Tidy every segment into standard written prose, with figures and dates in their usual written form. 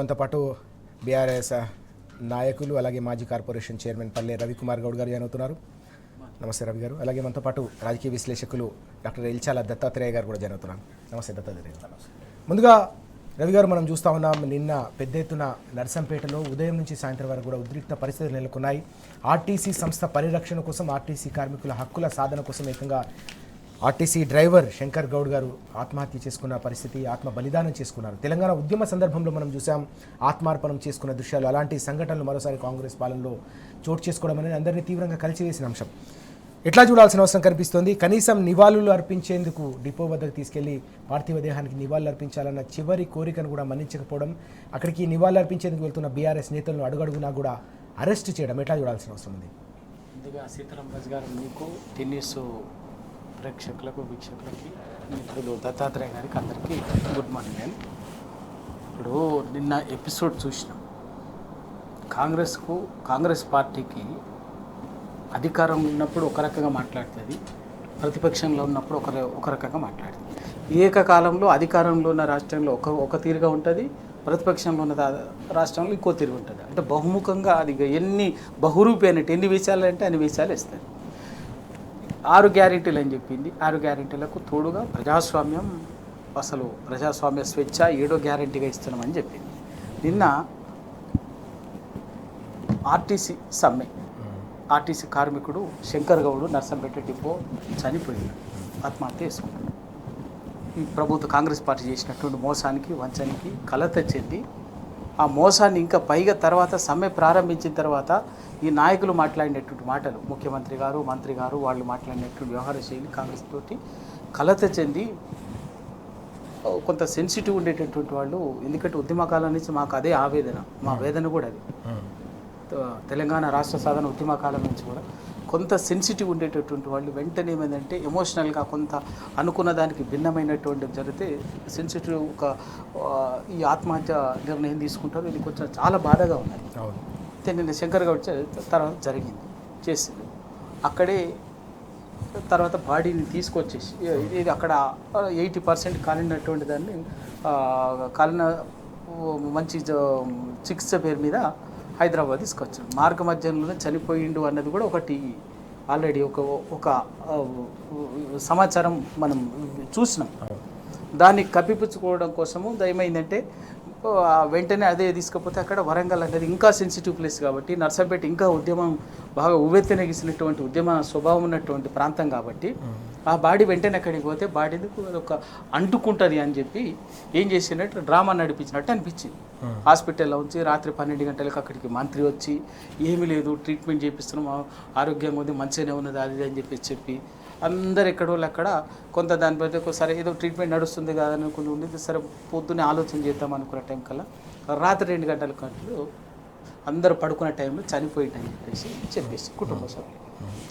మనతో పాటు బీఆర్ఎస్ నాయకులు అలాగే మాజీ కార్పొరేషన్ చైర్మన్ పల్లె రవికుమార్ గౌడ్ గారు జాయిన్ అవుతున్నారు. నమస్తే రవి గారు. అలాగే మనతో పాటు రాజకీయ విశ్లేషకులు డాక్టర్ ఎల్చాల దత్తాత్రేయ గారు కూడా జాయిన్ అవుతున్నారు. నమస్తే దత్తాత్రేయ గారు. ముందుగా రవి గారు, మనం చూస్తూ ఉన్నాం నిన్న పెద్ద ఎత్తున నర్సంపేటలో ఉదయం నుంచి సాయంత్రం వరకు కూడా ఉద్రిక్త పరిస్థితులు నెలకొన్నాయి. ఆర్టీసీ సంస్థ పరిరక్షణ కోసం, ఆర్టీసీ కార్మికుల హక్కుల సాధన కోసం ఏకంగా ఆర్టీసీ డ్రైవర్ శంకర్ గౌడ్ గారు ఆత్మహత్య చేసుకున్న పరిస్థితి, ఆత్మ బలిదానం చేసుకున్నారు. తెలంగాణ ఉద్యమ సందర్భంలో మనం చూసాం ఆత్మార్పణం చేసుకున్న దృశ్యాలు. అలాంటి సంఘటనలు మరోసారి కాంగ్రెస్ పాలనలో చోటు చేసుకోవడం అనేది అందరినీ తీవ్రంగా కలిసివేసిన అంశం. ఎట్లా చూడాల్సిన అవసరం కనిపిస్తోంది? కనీసం నివాళులు అర్పించేందుకు డిపో వద్దకు తీసుకెళ్లి పార్థివ దేహానికి నివాళులు అర్పించాలన్న చివరి కోరికను కూడా మన్నించకపోవడం, అక్కడికి నివాళులు అర్పించేందుకు వెళ్తున్న బీఆర్ఎస్ నేతలను అడుగడుగునా కూడా అరెస్ట్ చేయడం ఎట్లా చూడాల్సిన అవసరం ఉంది? ముందుగా సీతారాం రాజు గారు, మీకు టెన్నిస్ ప్రేక్షకులకు వీక్షకులకి మిత్రులు దత్తాత్రేయ గారికి అందరికీ గుడ్ మార్నింగ్. నేను ఇప్పుడు నిన్న ఎపిసోడ్ చూసినాం. కాంగ్రెస్ పార్టీకి అధికారంలో ఉన్నప్పుడు ఒక రకంగా మాట్లాడుతుంది, ప్రతిపక్షంలో ఉన్నప్పుడు ఒక రకంగా మాట్లాడుతుంది. ఏకకాలంలో అధికారంలో ఉన్న రాష్ట్రంలో ఒక తీరుగా ఉంటుంది, ప్రతిపక్షంలో ఉన్న రాష్ట్రంలో ఇంకో తీరుగా ఉంటుంది. అంటే బహుముఖంగా అది ఎన్ని బహురూపి అన్నట్టు ఎన్ని విషయాలు అంటే అన్ని విషయాలు ఇస్తారు. 6 గ్యారెంటీలు అని చెప్పింది. 6 గ్యారెంటీలకు తోడుగా ప్రజాస్వామ్యం, అసలు ప్రజాస్వామ్య స్వేచ్ఛ 7వ గ్యారెంటీగా ఇస్తున్నామని చెప్పింది. నిన్న ఆర్టీసీ సమ్మె, ఆర్టీసీ కార్మికుడు శంకర్ గౌడ్ నర్సంపేట డిపో చనిపోయాడు, ఆత్మహత్య చేసుకున్నాడు. ఈ ప్రభుత్వ కాంగ్రెస్ పార్టీ చేసినటువంటి మోసానికి, వంచనకి కలత చెంది ఆ మోసాన్ని ఇంకా పైగా తర్వాత సమ్మె ప్రారంభించిన తర్వాత ఈ నాయకులు మాట్లాడినటువంటి మాటలు, ముఖ్యమంత్రి గారు, మంత్రి గారు వాళ్ళు మాట్లాడినటువంటి వ్యవహార శైలి కాంగ్రెస్ తోటి కలత చెంది కొంత సెన్సిటివ్ ఉండేటటువంటి వాళ్ళు. ఎందుకంటే ఉద్యమకాలం నుంచి మాకు అదే ఆవేదన, మా వేదన కూడా అది. తెలంగాణ రాష్ట్ర సాధన ఉద్యమకాలం నుంచి కూడా కొంత సెన్సిటివ్ ఉండేటటువంటి వాళ్ళు వెంటనే ఏమైందంటే ఎమోషనల్గా కొంత అనుకున్న దానికి భిన్నమైనటువంటి జరిగితే సెన్సిటివ్ ఈ ఆత్మహత్య నిర్ణయం తీసుకుంటారు. ఇది కొంచెం చాలా బాధగా ఉన్నది. నిన్న శంకర్ గౌడ్ తర్వాత జరిగింది, చేసింది. అక్కడే తర్వాత బాడీని తీసుకొచ్చేసి ఇది అక్కడ 80% కాలినటువంటి దాన్ని కాలిన మంచి చికిత్స పేరు మీద హైదరాబాద్ తీసుకొచ్చాడు. మార్గ మధ్యంలోనే చనిపోయిండు అన్నది కూడా ఒకటి ఆల్రెడీ ఒక సమాచారం మనం చూసినాం. దాన్ని కప్పిపుచ్చుకోవడం కోసము ఏమైందంటే వెంటనే అదే తీసుకపోతే అక్కడ వరంగల్ అనేది ఇంకా సెన్సిటివ్ ప్లేస్ కాబట్టి, నర్సంపేట ఇంకా ఉద్యమం బాగా ఉవ్వెత్తెనగిసినటువంటి ఉద్యమ స్వభావం ఉన్నటువంటి ప్రాంతం కాబట్టి ఆ బాడీ వెంటనే అక్కడికి పోతే బాడీకి ఒక అంటుకుంటుంది అని చెప్పి ఏం చేసినట్టు డ్రామా నడిపించినట్టు అనిపించింది. హాస్పిటల్లో ఉంచి రాత్రి 12 గంటలకు అక్కడికి మంత్రి వచ్చి ఏమీ లేదు, ట్రీట్మెంట్ చేపిస్తున్నాం, ఆరోగ్యంగా ఉంది, మంచిగానే ఉన్నది, అది అని చెప్పి అందరు ఎక్కడోళ్ళు అక్కడ కొంత దానిపై సరే ఏదో ట్రీట్మెంట్ నడుస్తుంది కదా అనుకుని ఉండేది. సరే పొద్దున్నే ఆలోచన చేద్దాం అనుకున్న టైం కల్లా రాత్రి 2 గంటల గంటలు అందరూ పడుకునే టైంలో చనిపోయిందని చెప్పేసి కుటుంబ సభ్యులు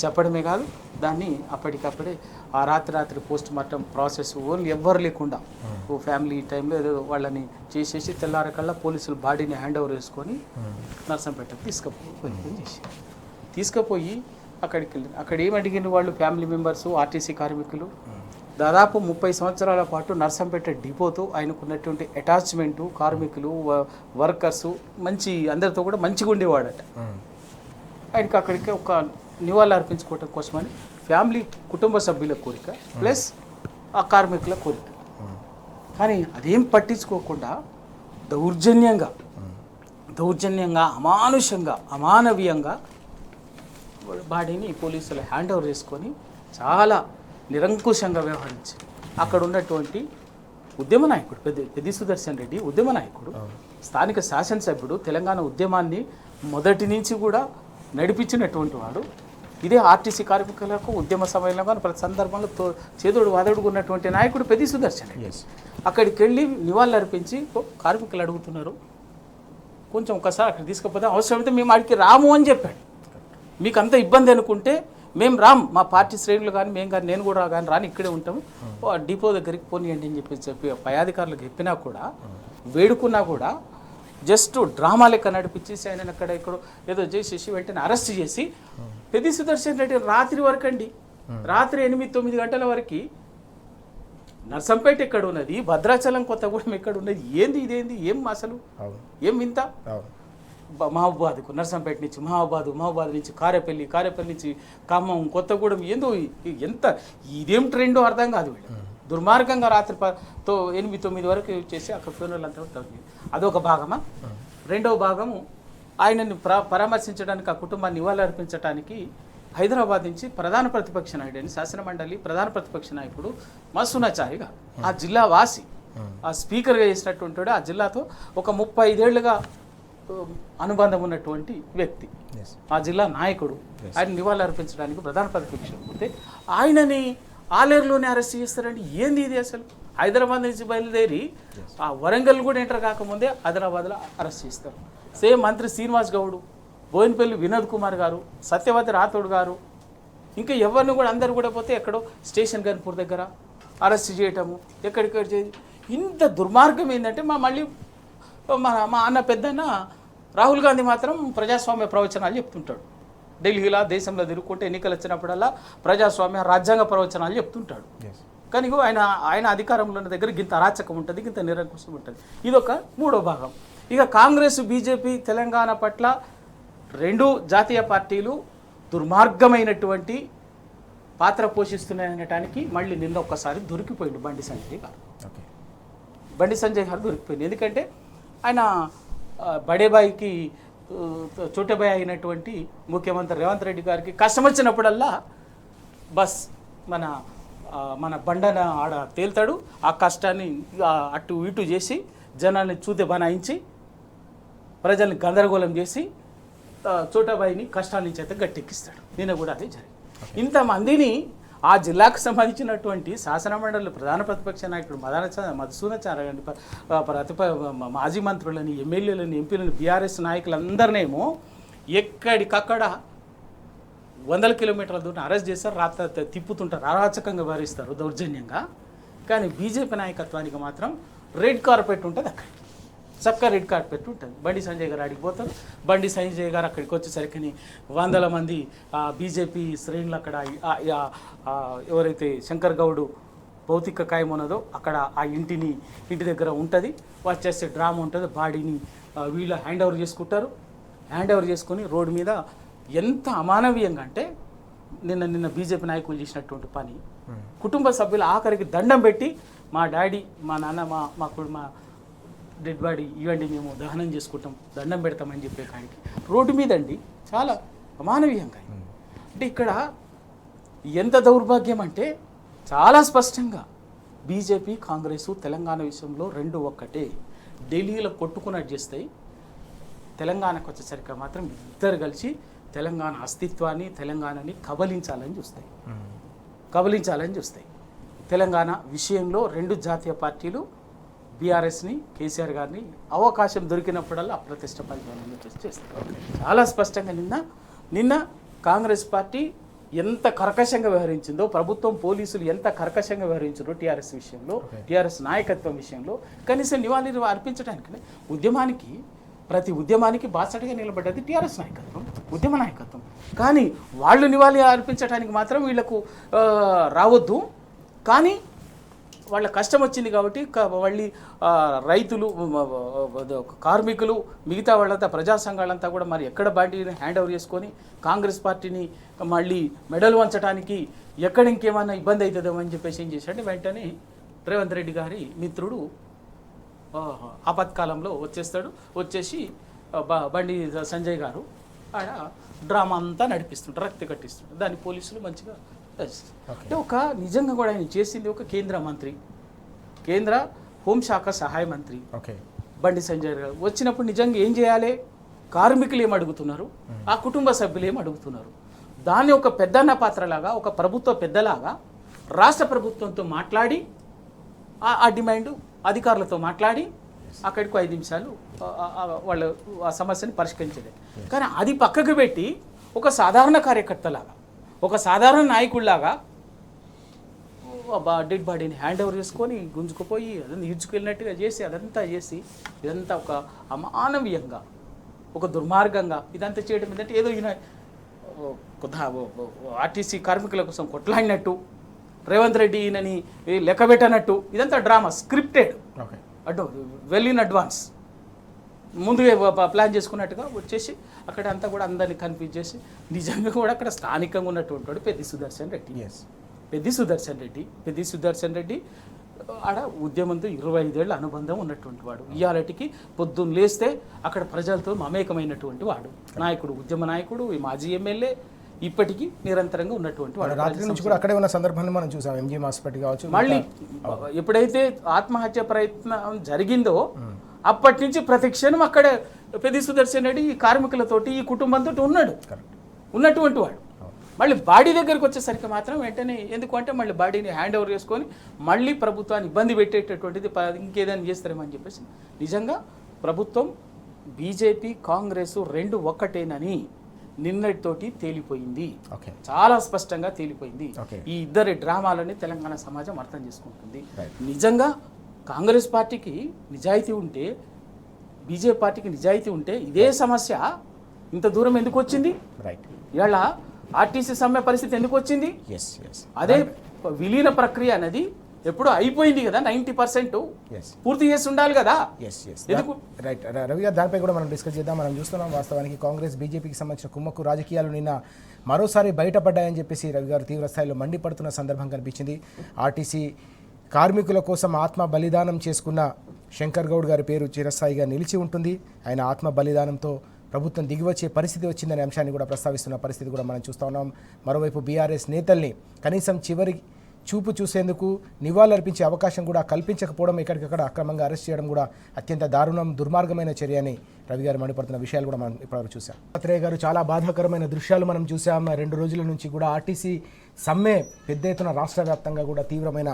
చెప్పడమే కాదు, దాన్ని అప్పటికప్పుడే ఆ రాత్రి పోస్ట్ మార్టం ప్రాసెస్ ఓన్లీ ఎవ్వరు లేకుండా ఓ ఫ్యామిలీ టైంలో ఏదో వాళ్ళని చేసేసి తెల్లారకల్లా పోలీసులు బాడీని హ్యాండ్ ఓవర్ చేసుకొని నర్సంపేటకు తీసుకుపోయి అక్కడికి వెళ్ళి అక్కడ ఏమడిగిన వాళ్ళు ఫ్యామిలీ మెంబర్స్, ఆర్టీసీ కార్మికులు దాదాపు 30 సంవత్సరాల పాటు నర్సంపేట డిపోతో ఆయనకున్నటువంటి అటాచ్మెంటు, కార్మికులు, వర్కర్సు మంచి అందరితో కూడా మంచిగా ఉండేవాడట. ఆయనకి అక్కడికి ఒక నివాళులు అర్పించుకోవటం కోసమని ఫ్యామిలీ కుటుంబ సభ్యుల కోరిక ప్లస్ ఆ కార్మికుల కోరిక. కానీ అదేం పట్టించుకోకుండా దౌర్జన్యంగా అమానుషంగా అమానవీయంగా బాడీని పోలీసులు హ్యాండ్ ఓవర్ చేసుకొని చాలా నిరంకుశంగా వ్యవహరించి అక్కడ ఉన్నటువంటి ఉద్యమ నాయకుడు పెద్ది సుదర్శన్ రెడ్డి, ఉద్యమ నాయకుడు, స్థానిక శాసనసభ్యుడు, తెలంగాణ ఉద్యమాన్ని మొదటి నుంచి కూడా నడిపించినటువంటి వాడు, ఇదే ఆర్టీసీ కార్మికులకు ఉద్యమ సమయంలో కానీ ప్రతి సందర్భంలో చేదోడు వాదోడుకున్నటువంటి నాయకుడు పెద్ది సుదర్శన్ రెడ్డి అక్కడికి వెళ్ళి నివాళులు అర్పించి కార్మికులు అడుగుతున్నారు, కొంచెం ఒకసారి అక్కడ తీసుకపోతే అవసరమైతే మేము అడిగి రాము అని చెప్పాడు. మీకు అంత ఇబ్బంది అనుకుంటే మేము రామ్, మా పార్టీ శ్రేణులు కానీ మేము కానీ నేను కూడా కానీ రాని ఇక్కడే ఉంటాము, డిపో దగ్గరికి పోనీయండి అని చెప్పి పై అధికారులకు చెప్పినా కూడా, వేడుకున్నా కూడా జస్ట్ డ్రామా లెక్క నడిపించేసి ఆయన అక్కడ ఇక్కడ ఏదో చేసేసి వెంటనే అరెస్ట్ చేసి పెద్ది సుదర్శన్ రెడ్డి రాత్రి వరకు అండి, రాత్రి 8-9 గంటల వరకు నర్సంపేట ఎక్కడ ఉన్నది, భద్రాచలం కొత్తగూడెం ఎక్కడ ఉన్నది, ఏంది ఇదేంది, ఏం అసలు అవును ఏం వింత. అవును మహబూబాద్కు నర్సంపేట నుంచి మహబూబాద్ నుంచి కారేపల్లి నుంచి ఖమ్మం కొత్తగూడెం ఏందో ఎంత ఇదేం ట్రెండో అర్థం కాదు. వీళ్ళు దుర్మార్గంగా రాత్రి 8-9 వరకు చేసి అక్కడ ఫ్యూనరల్ అంతా తగ్గింది. అదొక భాగమా. రెండవ భాగము ఆయనని పరామర్శించడానికి, ఆ కుటుంబాన్ని నివాళులర్పించడానికి హైదరాబాద్ నుంచి ప్రధాన ప్రతిపక్ష నాయుడు శాసనమండలి ప్రధాన ప్రతిపక్ష నాయకుడు మసూనాచారి గారు, ఆ జిల్లా వాసి, ఆ స్పీకర్గా చేసినటువంటి ఆ జిల్లాతో ఒక 35 ఏళ్లుగా అనుబంధం ఉన్నటువంటి వ్యక్తి, ఆ జిల్లా నాయకుడు, ఆయన నివాళులు అర్పించడానికి ప్రధాన ప్రతిపక్షం పోతే ఆయనని ఆలేరులోనే అరెస్ట్ చేస్తారండి. ఏంది ఇది అసలు? హైదరాబాద్ నుంచి బయలుదేరి ఆ వరంగల్ కూడా ఎంటర్ కాకముందే హైదరాబాద్లో అరెస్ట్ చేస్తారు. సేమ్ మంత్రి శ్రీనివాస్ గౌడ్, బోయినపల్లి వినోద్ కుమార్ గారు, సత్యవతి రాథోడ్ గారు, ఇంకా ఎవరిని కూడా అందరు కూడా పోతే ఎక్కడో స్టేషన్ గన్పూర్ దగ్గర అరెస్ట్ చేయటము, ఎక్కడిక్కడ చేసి ఇంత దుర్మార్గం ఏంటంటే మళ్ళీ మా అన్న పెద్దన్న రాహుల్ గాంధీ మాత్రం ప్రజాస్వామ్య ప్రవచనాలు చెప్తుంటాడు. ఢిల్లీలో దేశంలో తిరుగుకుంటే ఎన్నికలు వచ్చినప్పుడల్లా ప్రజాస్వామ్య రాజ్యాంగ ప్రవచనాలు చెప్తుంటాడు. కానీ ఆయన అధికారంలో ఉన్న దగ్గర గింత అరాచకం ఉంటుంది, గింత నిరంకుశం ఉంటుంది. ఇదొక మూడో భాగం. ఇక కాంగ్రెస్ బీజేపీ తెలంగాణ పట్ల రెండు జాతీయ పార్టీలు దుర్మార్గమైనటువంటి పాత్ర పోషిస్తున్నాయనటానికి మళ్ళీ నిన్న ఒక్కసారి దొరికిపోయింది బండి సంజయ్ గారు దొరికిపోయింది. ఎందుకంటే ఆయన బడేబాయికి చోటబాయి అయినటువంటి ముఖ్యమంత్రి రేవంత్ రెడ్డి గారికి కష్టం వచ్చినప్పుడల్లా బస్ మన బండన ఆడ తేల్తాడు, ఆ కష్టాన్ని అటు ఇటు చేసి జనాల్ని చూతే బనాయించి ప్రజల్ని గందరగోళం చేసి చోటాబాయిని కష్టాల నుంచి అయితే గట్టెక్కిస్తాడు. నిన్న కూడా అదే జరిగింది. ఇంతమందిని ఆ జిల్లాకు సంబంధించినటువంటి శాసనమండలి ప్రధాన ప్రతిపక్ష నాయకుడు మధుసూదనాచారి గారిని, మాజీ మంత్రులని, ఎమ్మెల్యేలని, ఎంపీలని, బీఆర్ఎస్ నాయకులందరినేమో ఎక్కడికక్కడ 100 కిలోమీటర్ల దూరం అరెస్ట్ చేస్తారు, రాత్రి తిప్పుతుంటారు, అరాచకంగా వ్యవహరిస్తారు దౌర్జన్యంగా. కానీ బీజేపీ నాయకత్వానికి మాత్రం రెడ్ కార్పెట్ ఉంటుంది, అక్కడ చక్కగా రెడ్ కార్పెట్ ఉంటుంది. బండి సంజయ్ గారు అడిగి పోతారు. బండి సంజయ్ గారు అక్కడికి వచ్చేసరికి 100 మంది బీజేపీ శ్రేణులు అక్కడ ఎవరైతే శంకర్ గౌడ్ భౌతిక కాయం ఉన్నదో అక్కడ ఆ ఇంటి దగ్గర ఉంటుంది. వచ్చేస్తే డ్రామా ఉంటుంది, బాడీని వీళ్ళు హ్యాండ్ ఓవర్ చేసుకుంటారు. హ్యాండ్ ఓవర్ చేసుకొని రోడ్డు మీద ఎంత అమానవీయంగా అంటే నిన్న బీజేపీ నాయకులు చేసినటువంటి పని, కుటుంబ సభ్యులు ఆఖరికి దండం పెట్టి మా డాడీ, మా నాన్న, మా డెడ్ బాడీ ఇవ్వండి, మేము దహనం చేసుకుంటాం, దండం పెడతామని చెప్పే కాడికి రోడ్డు మీద అండి చాలా అమానవీయంగా. అంటే ఇక్కడ ఎంత దౌర్భాగ్యం అంటే చాలా స్పష్టంగా బీజేపీ కాంగ్రెస్ తెలంగాణ విషయంలో రెండు ఒక్కటే. ఢిల్లీలో కొట్టుకున్నట్టు చేస్తాయి, తెలంగాణకు వచ్చేసరికి మాత్రం ఇద్దరు కలిసి తెలంగాణ అస్తిత్వాన్ని, తెలంగాణని కబలించాలని చూస్తాయి. తెలంగాణ విషయంలో రెండు జాతీయ పార్టీలు బీఆర్ఎస్ని, కేసీఆర్ గారిని అవకాశం దొరికినప్పుడల్లా అప్రతిష్ట పరిపాలన చేస్తారు. చాలా స్పష్టంగా నిన్న కాంగ్రెస్ పార్టీ ఎంత కర్కశంగా వ్యవహరించిందో, ప్రభుత్వం, పోలీసులు ఎంత కర్కశంగా వ్యవహరించారో టీఆర్ఎస్ విషయంలో, టీఆర్ఎస్ నాయకత్వం విషయంలో కనీసం నివాళులు అర్పించడానికి ప్రతి ఉద్యమానికి బాసటగా నిలబడ్డది టీఆర్ఎస్ నాయకత్వం, ఉద్యమ నాయకత్వం. కానీ వాళ్ళు నివాళి అర్పించడానికి మాత్రం వీళ్లకు రావద్దు. కానీ వాళ్ళ కష్టం వచ్చింది కాబట్టి మళ్ళీ రైతులు, కార్మికులు, మిగతా వాళ్ళంతా ప్రజా సంఘాలంతా కూడా మరి ఎక్కడ బాడీని హ్యాండ్ ఓవర్ చేసుకొని కాంగ్రెస్ పార్టీని మళ్ళీ మెడలు వంచడానికి ఎక్కడ ఇంకేమైనా ఇబ్బంది అవుతుందో అని చెప్పేసి ఏం చేశాడు, వెంటనే రేవంత్ రెడ్డి గారి మిత్రుడు ఆపత్కాలంలో వచ్చేసి బండి సంజయ్ గారు ఆడ డ్రామా అంతా నడిపిస్తుంటారు, రక్తి కట్టిస్తుంటారు. దాన్ని పోలీసులు మంచిగా అంటే నిజంగా కూడా ఆయన చేసింది ఒక కేంద్ర హోంశాఖ సహాయ మంత్రి బండి సంజయ్ గారు వచ్చినప్పుడు నిజంగా ఏం చేయాలి, కార్మికులు ఏం అడుగుతున్నారు, ఆ కుటుంబ సభ్యులు ఏం అడుగుతున్నారు, దాన్ని ఒక పెద్దన్న పాత్రలాగా, ఒక ప్రభుత్వ పెద్దలాగా రాష్ట్ర ప్రభుత్వంతో మాట్లాడి ఆ డిమాండ్ అధికారులతో మాట్లాడి అక్కడికి 5 నిమిషాలు వాళ్ళు ఆ సమస్యని పరిష్కరించలేదు. కానీ అది పక్కకు పెట్టి ఒక సాధారణ కార్యకర్తలాగా, ఒక సాధారణ నాయకుడిలాగా డెడ్ బాడీని హ్యాండ్ ఓవర్ చేసుకొని గుంజుకుపోయి అదంతా ఈడ్చుకెళ్ళినట్టుగా చేసి ఇదంతా ఒక అమానవీయంగా, ఒక దుర్మార్గంగా ఇదంతా చేయడం ఏంటంటే ఏదో ఈయన ఆర్టీసీ కార్మికుల కోసం కొట్లాడినట్టు, రేవంత్ రెడ్డి ఈయనని లెక్క పెట్టనట్టు ఇదంతా డ్రామా స్క్రిప్టెడ్ ఓకే అటు వెల్ ఇన్ అడ్వాన్స్ ముందుగా ప్లాన్ చేసుకున్నట్టుగా వచ్చేసి అక్కడ అంతా కూడా అందరినీ కన్ఫ్యూజ్ చేసి నిజంగా కూడా అక్కడ స్థానికంగా ఉన్నటువంటి వాడు పెద్ది సుదర్శన్ రెడ్డి. ఎస్ పెద్ది సుదర్శన్ రెడ్డి ఆడ ఉద్యమంతో 25 ఏళ్ళ అనుబంధం ఉన్నటువంటి వాడు. ఇవాళటికి పొద్దున్న లేస్తే అక్కడ ప్రజలతో మమేకమైనటువంటి వాడు, నాయకుడు, ఉద్యమ నాయకుడు, మాజీ ఎమ్మెల్యే, ఇప్పటికీ నిరంతరంగా ఉన్నటువంటి వాడు. రాత్రి నుంచి కూడా అక్కడే ఉన్న సందర్భాన్ని మనం చూసాం. ఎంజీఎం హాస్పిటల్ కావచ్చు. మళ్ళీ ఎప్పుడైతే ఆత్మహత్య ప్రయత్నం జరిగిందో అప్పటి నుంచి ప్రతి క్షణం అక్కడ పెద్ది సుదర్శన్ రెడ్డి ఈ కార్మికులతోటి ఈ కుటుంబంతో ఉన్నటువంటి వాడు. మళ్ళీ బాడీ దగ్గరికి వచ్చేసరికి మాత్రం వెంటనే ఎందుకు అంటే మళ్ళీ బాడీని హ్యాండ్ ఓవర్ చేసుకొని మళ్ళీ ప్రభుత్వాన్ని ఇబ్బంది పెట్టేటటువంటిది ఇంకేదైనా చేస్తారేమని చెప్పేసి నిజంగా ప్రభుత్వం బీజేపీ కాంగ్రెస్ రెండు ఒక్కటేనని నిన్నటితోటి తేలిపోయింది. చాలా స్పష్టంగా తేలిపోయింది. ఈ ఇద్దరి డ్రామాలని తెలంగాణ సమాజం అర్థం చేసుకుంటుంది. నిజంగా కాంగ్రెస్ పార్టీకి నిజాయితీ ఉంటే, బీజేపీ పార్టీకి నిజాయితీ ఉంటే ఇదే సమస్య ఇంత దూరం ఎందుకు వచ్చింది? ఇవాళ ఆర్టీసీ సమ్మె పరిస్థితి ఎందుకు వచ్చింది? అదే విలీన ప్రక్రియ అనేది ఎప్పుడు అయిపోయింది కదా, 90% పూర్తి చేసి ఉండాలి కదా. రైట్ రవి గారు, దానిపై కూడా మనం డిస్కస్ చేద్దాం. మనం చూస్తున్నాం వాస్తవానికి కాంగ్రెస్ బీజేపీకి సంబంధించిన కుమ్మక్కు రాజకీయాలు నిన్న మరోసారి బయటపడ్డాయని చెప్పేసి రవి గారు తీవ్ర స్థాయిలో మండిపడుతున్న సందర్భం కనిపించింది. ఆర్టీసీ కార్మికుల కోసం ఆత్మ బలిదానం చేసుకున్న శంకర్ గౌడ్ గారి పేరు చిరస్థాయిగా నిలిచి ఉంటుంది. ఆయన ఆత్మ బలిదానంతో ప్రభుత్వం దిగివచ్చే పరిస్థితి వచ్చిందనే అంశాన్ని కూడా ప్రస్తావిస్తున్న పరిస్థితి కూడా మనం చూస్తూ ఉన్నాం. మరోవైపు బీఆర్ఎస్ నేతల్ని కనీసం చివరి చూపు చూసేందుకు నివాళులర్పించే అవకాశం కూడా కల్పించకపోవడం, ఎక్కడికక్కడ అక్రమంగా అరెస్ట్ చేయడం కూడా అత్యంత దారుణం, దుర్మార్గమైన చర్య అని రవి గారు మండిపడుతున్న విషయాలు కూడా మనం ఇప్పటివరకు చూసాం. దత్తాత్రేయ గారు, చాలా బాధాకరమైన దృశ్యాలు మనం చూసాం. 2 రోజుల నుంచి కూడా ఆర్టీసీ సమ్మె పెద్ద ఎత్తున రాష్ట్ర వ్యాప్తంగా కూడా తీవ్రమైన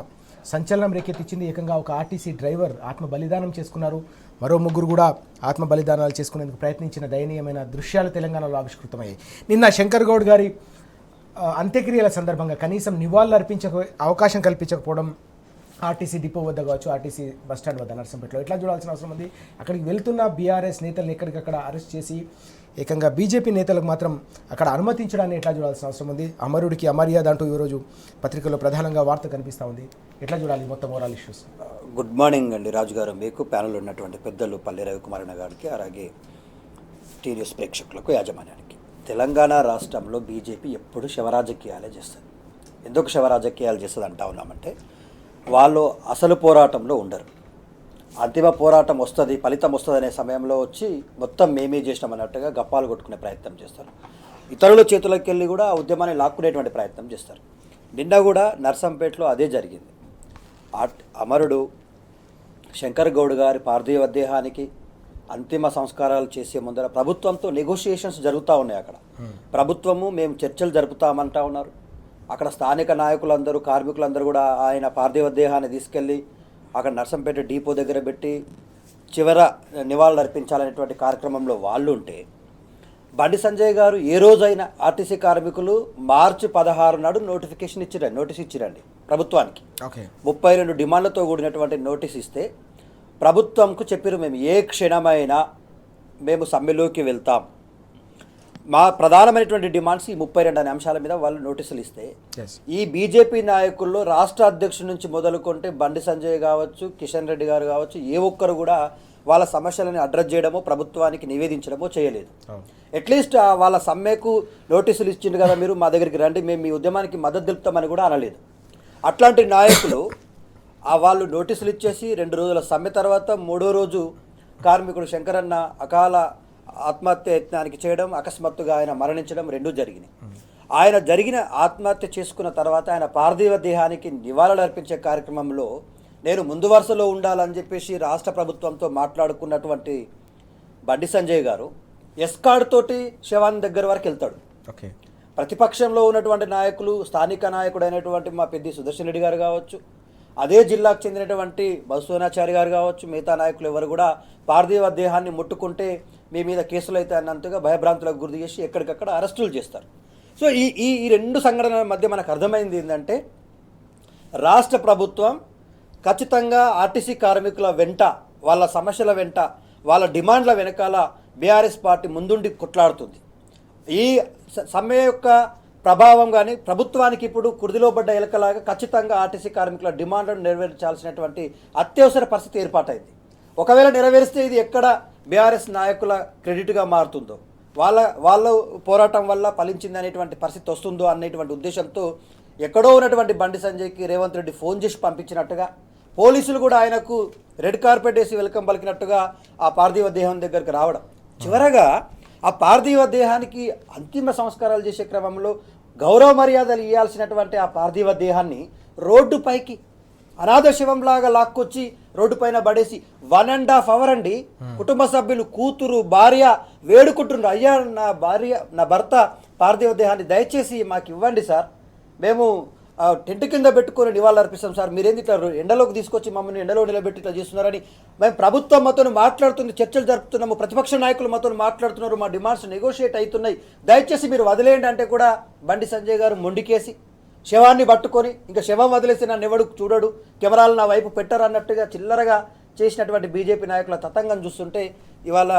సంచలనం రేకెత్తించింది. ఏకంగా ఒక ఆర్టీసీ డ్రైవర్ ఆత్మ బలిదానం చేసుకున్నారు. మరో 3 కూడా ఆత్మ బలిదానాలు చేసుకునేందుకు ప్రయత్నించిన దయనీయమైన దృశ్యాలు తెలంగాణలో ఆవిష్కృతమయ్యాయి. నిన్న శంకర్ గౌడ్ గారి అంత్యక్రియల సందర్భంగా కనీసం నివాళులు అర్పించక అవకాశం కల్పించకపోవడం, ఆర్టీసీ డిపో వద్ద కావచ్చు, ఆర్టీసీ బస్టాండ్ వద్ద నర్సంపేటలో ఎట్లా చూడాల్సిన అవసరం ఉంది. అక్కడికి వెళ్తున్న బీఆర్ఎస్ నేతలను ఎక్కడికక్కడ అరెస్ట్ చేసి ఏకంగా బీజేపీ నేతలకు మాత్రం అక్కడ అనుమతించడాన్ని ఎట్లా చూడాల్సిన అవసరం ఉంది. అమరుడికి అమర్యాద అంటూ ఈరోజు పత్రికల్లో ప్రధానంగా వార్త కనిపిస్తూ ఉంది. ఎట్లా చూడాలి మొత్తం ఓవరాల్ ఇష్యూస్? గుడ్ మార్నింగ్ అండి రాజు గారు, మీకు ప్యానెల్ ఉన్నటువంటి పెద్దలు పల్లె రవికుమార్ గారికి, అలాగే టీవీఎస్ ప్రేక్షకులకు, యాజమాన్యానికి. తెలంగాణ రాష్ట్రంలో బీజేపీ ఎప్పుడు శవరాజకీయాలే చేస్తుంది. ఎందుకు శవరాజకీయాలు చేస్తుంది అంటా ఉన్నామంటే, వాళ్ళు అసలు పోరాటంలో ఉండరు. అంతిమ పోరాటం వస్తుంది, ఫలితం వస్తుంది అనే సమయంలో వచ్చి మొత్తం మేమే చేసినాం అన్నట్టుగా గప్పాలు కొట్టుకునే ప్రయత్నం చేస్తారు. ఇతరుల చేతులకు వెళ్ళి కూడా ఆ ఉద్యమాన్ని లాక్కునేటువంటి ప్రయత్నం చేస్తారు. నిన్న కూడా నర్సంపేటలో అదే జరిగింది. అమరుడు శంకర్ గౌడ్ గారి పార్థివ దేహానికి అంతిమ సంస్కారాలు చేసే ముందర ప్రభుత్వంతో నెగోషియేషన్స్ జరుగుతూ ఉన్నాయి. అక్కడ ప్రభుత్వము మేము చర్చలు జరుపుతామంటా ఉన్నారు. అక్కడ స్థానిక నాయకులందరూ, కార్మికులందరూ కూడా ఆయన పార్థివ దేహాన్ని తీసుకెళ్ళి అక్కడ నర్సంపేట డిపో దగ్గర పెట్టి చివర నివాళులు అర్పించాలనేటువంటి కార్యక్రమంలో వాళ్ళు ఉంటే, బండి సంజయ్ గారు ఏ రోజైనా ఆర్టీసీ కార్మికులు మార్చి 16 నాడు నోటీస్ ఇచ్చిరండి ప్రభుత్వానికి. 32 డిమాండ్లతో కూడినటువంటి నోటీస్ ఇస్తే ప్రభుత్వంకు చెప్పారు, మేము ఏ క్షణమైనా మేము సమ్మెలోకి వెళ్తాం. మా ప్రధానమైనటువంటి డిమాండ్స్ ఈ 32 అంశాల మీద వాళ్ళు నోటీసులు ఇస్తే, ఈ బీజేపీ నాయకుల్లో రాష్ట్ర అధ్యక్షుడి నుంచి మొదలుకుంటే బండి సంజయ్ కావచ్చు, కిషన్ రెడ్డి గారు కావచ్చు, ఏ ఒక్కరు కూడా వాళ్ళ సమస్యలను అడ్రస్ చేయడమో ప్రభుత్వానికి నివేదించడమో చేయలేదు. అట్లీస్ట్ వాళ్ళ సమ్మెకు నోటీసులు ఇచ్చిండు కదా, మీరు మా దగ్గరికి రండి, మేము మీ ఉద్యమానికి మద్దతు తెలుపుతామని కూడా అనలేదు. అట్లాంటి నాయకులు వాళ్ళు నోటీసులు ఇచ్చేసి 2 రోజుల సమ్మె తర్వాత 3వ రోజు కార్మికుడు శంకరన్న అకాల ఆత్మహత్య యత్నానికి చేయడం, అకస్మాత్తుగా ఆయన మరణించడం 2 జరిగినాయి. ఆయన జరిగిన ఆత్మహత్య చేసుకున్న తర్వాత ఆయన పార్థివ దేహానికి నివాళులు అర్పించే కార్యక్రమంలో నేను ముందు వరుసలో ఉండాలని చెప్పేసి రాష్ట్ర ప్రభుత్వంతో మాట్లాడుకున్నటువంటి బండి సంజయ్ గారు ఎస్కార్డ్ తోటి శవాన్ని దగ్గర వరకు వెళ్తాడు. ప్రతిపక్షంలో ఉన్నటువంటి నాయకులు, స్థానిక నాయకుడైనటువంటి మా పెద్ది సుదర్శన్ రెడ్డి గారు కావచ్చు, అదే జిల్లాకు చెందినటువంటి బసవనాచారి గారు కావచ్చు, మిగతా నాయకులు ఎవరు కూడా పార్థివ దేహాన్ని ముట్టుకుంటే మీ మీద కేసులు అయితే అన్నంతగా భయభ్రాంతులకు గురి చేసి ఎక్కడికక్కడ అరెస్టులు చేస్తారు. సో ఈ 2 సంఘటనల మధ్య మనకు అర్థమైంది ఏంటంటే, రాష్ట్ర ప్రభుత్వం ఖచ్చితంగా ఆర్టీసీ కార్మికుల వెంట, వాళ్ళ సమస్యల వెంట, వాళ్ళ డిమాండ్ల వెనకాల బీఆర్ఎస్ పార్టీ ముందుండి కొట్లాడుతుంది. ఈ సమ్మె యొక్క ప్రభావం కానీ ప్రభుత్వానికి ఇప్పుడు కుర్దిలో పడ్డ ఎలకలాగా ఖచ్చితంగా ఆర్టీసీ కార్మికుల డిమాండ్లను నెరవేర్చాల్సినటువంటి అత్యవసర పరిస్థితి ఏర్పాటైంది. ఒకవేళ నెరవేరిస్తే ఇది ఎక్కడ బీఆర్ఎస్ నాయకుల క్రెడిట్గా మారుతుందో, వాళ్ళ పోరాటం వల్ల ఫలించింది అనేటువంటి పరిస్థితి వస్తుందో అనేటువంటి ఉద్దేశంతో ఎక్కడో ఉన్నటువంటి బండి సంజయ్కి రేవంత్ రెడ్డి ఫోన్ చేసి పంపించినట్టుగా, పోలీసులు కూడా ఆయనకు రెడ్ కార్పెట్ వేసి వెల్కమ్ పలికినట్టుగా ఆ పార్థివ దేహం దగ్గరికి రావడం, చివరగా ఆ పార్థివ దేహానికి అంతిమ సంస్కారాలు చేసే క్రమంలో గౌరవ మర్యాదలు ఇవ్వాల్సినటువంటి ఆ పార్థివ దేహాన్ని రోడ్డుపైకి అనాథ శివంలాగా లాక్కొచ్చి రోడ్డు పైన పడేసి 1.5 hours అండి. కుటుంబ సభ్యులు, కూతురు, భార్య వేడుకుంటున్నారు, అయ్యా నా భర్త పార్థివ దేహాన్ని దయచేసి మాకు ఇవ్వండి సార్, మేము టెంట్ కింద పెట్టుకొని నివాళులు అర్పిస్తాం సార్, మీరేంది ఇట్లా ఎండలోకి తీసుకొచ్చి మమ్మల్ని ఎండలో నిలబెట్టి ఇట్లా చేస్తున్నారని మేము ప్రభుత్వం మాతో మాట్లాడుతుంది, చర్చలు జరుపుతున్నాము, ప్రతిపక్ష నాయకులు మాతో మాట్లాడుతున్నారు, మా డిమాండ్స్ నెగోషియేట్ అవుతున్నాయి, దయచేసి మీరు వదిలేయండి అంటే కూడా బండి సంజయ్ గారు మొండికేసి శవాన్ని పట్టుకొని ఇంకా శవం వదిలేసి నన్ను ఎవడు చూడడు, కెమెరాలు నా వైపు పెట్టరు అన్నట్టుగా చిల్లరగా చేసినటువంటి బీజేపీ నాయకుల తతంగం చూస్తుంటే ఇవాళ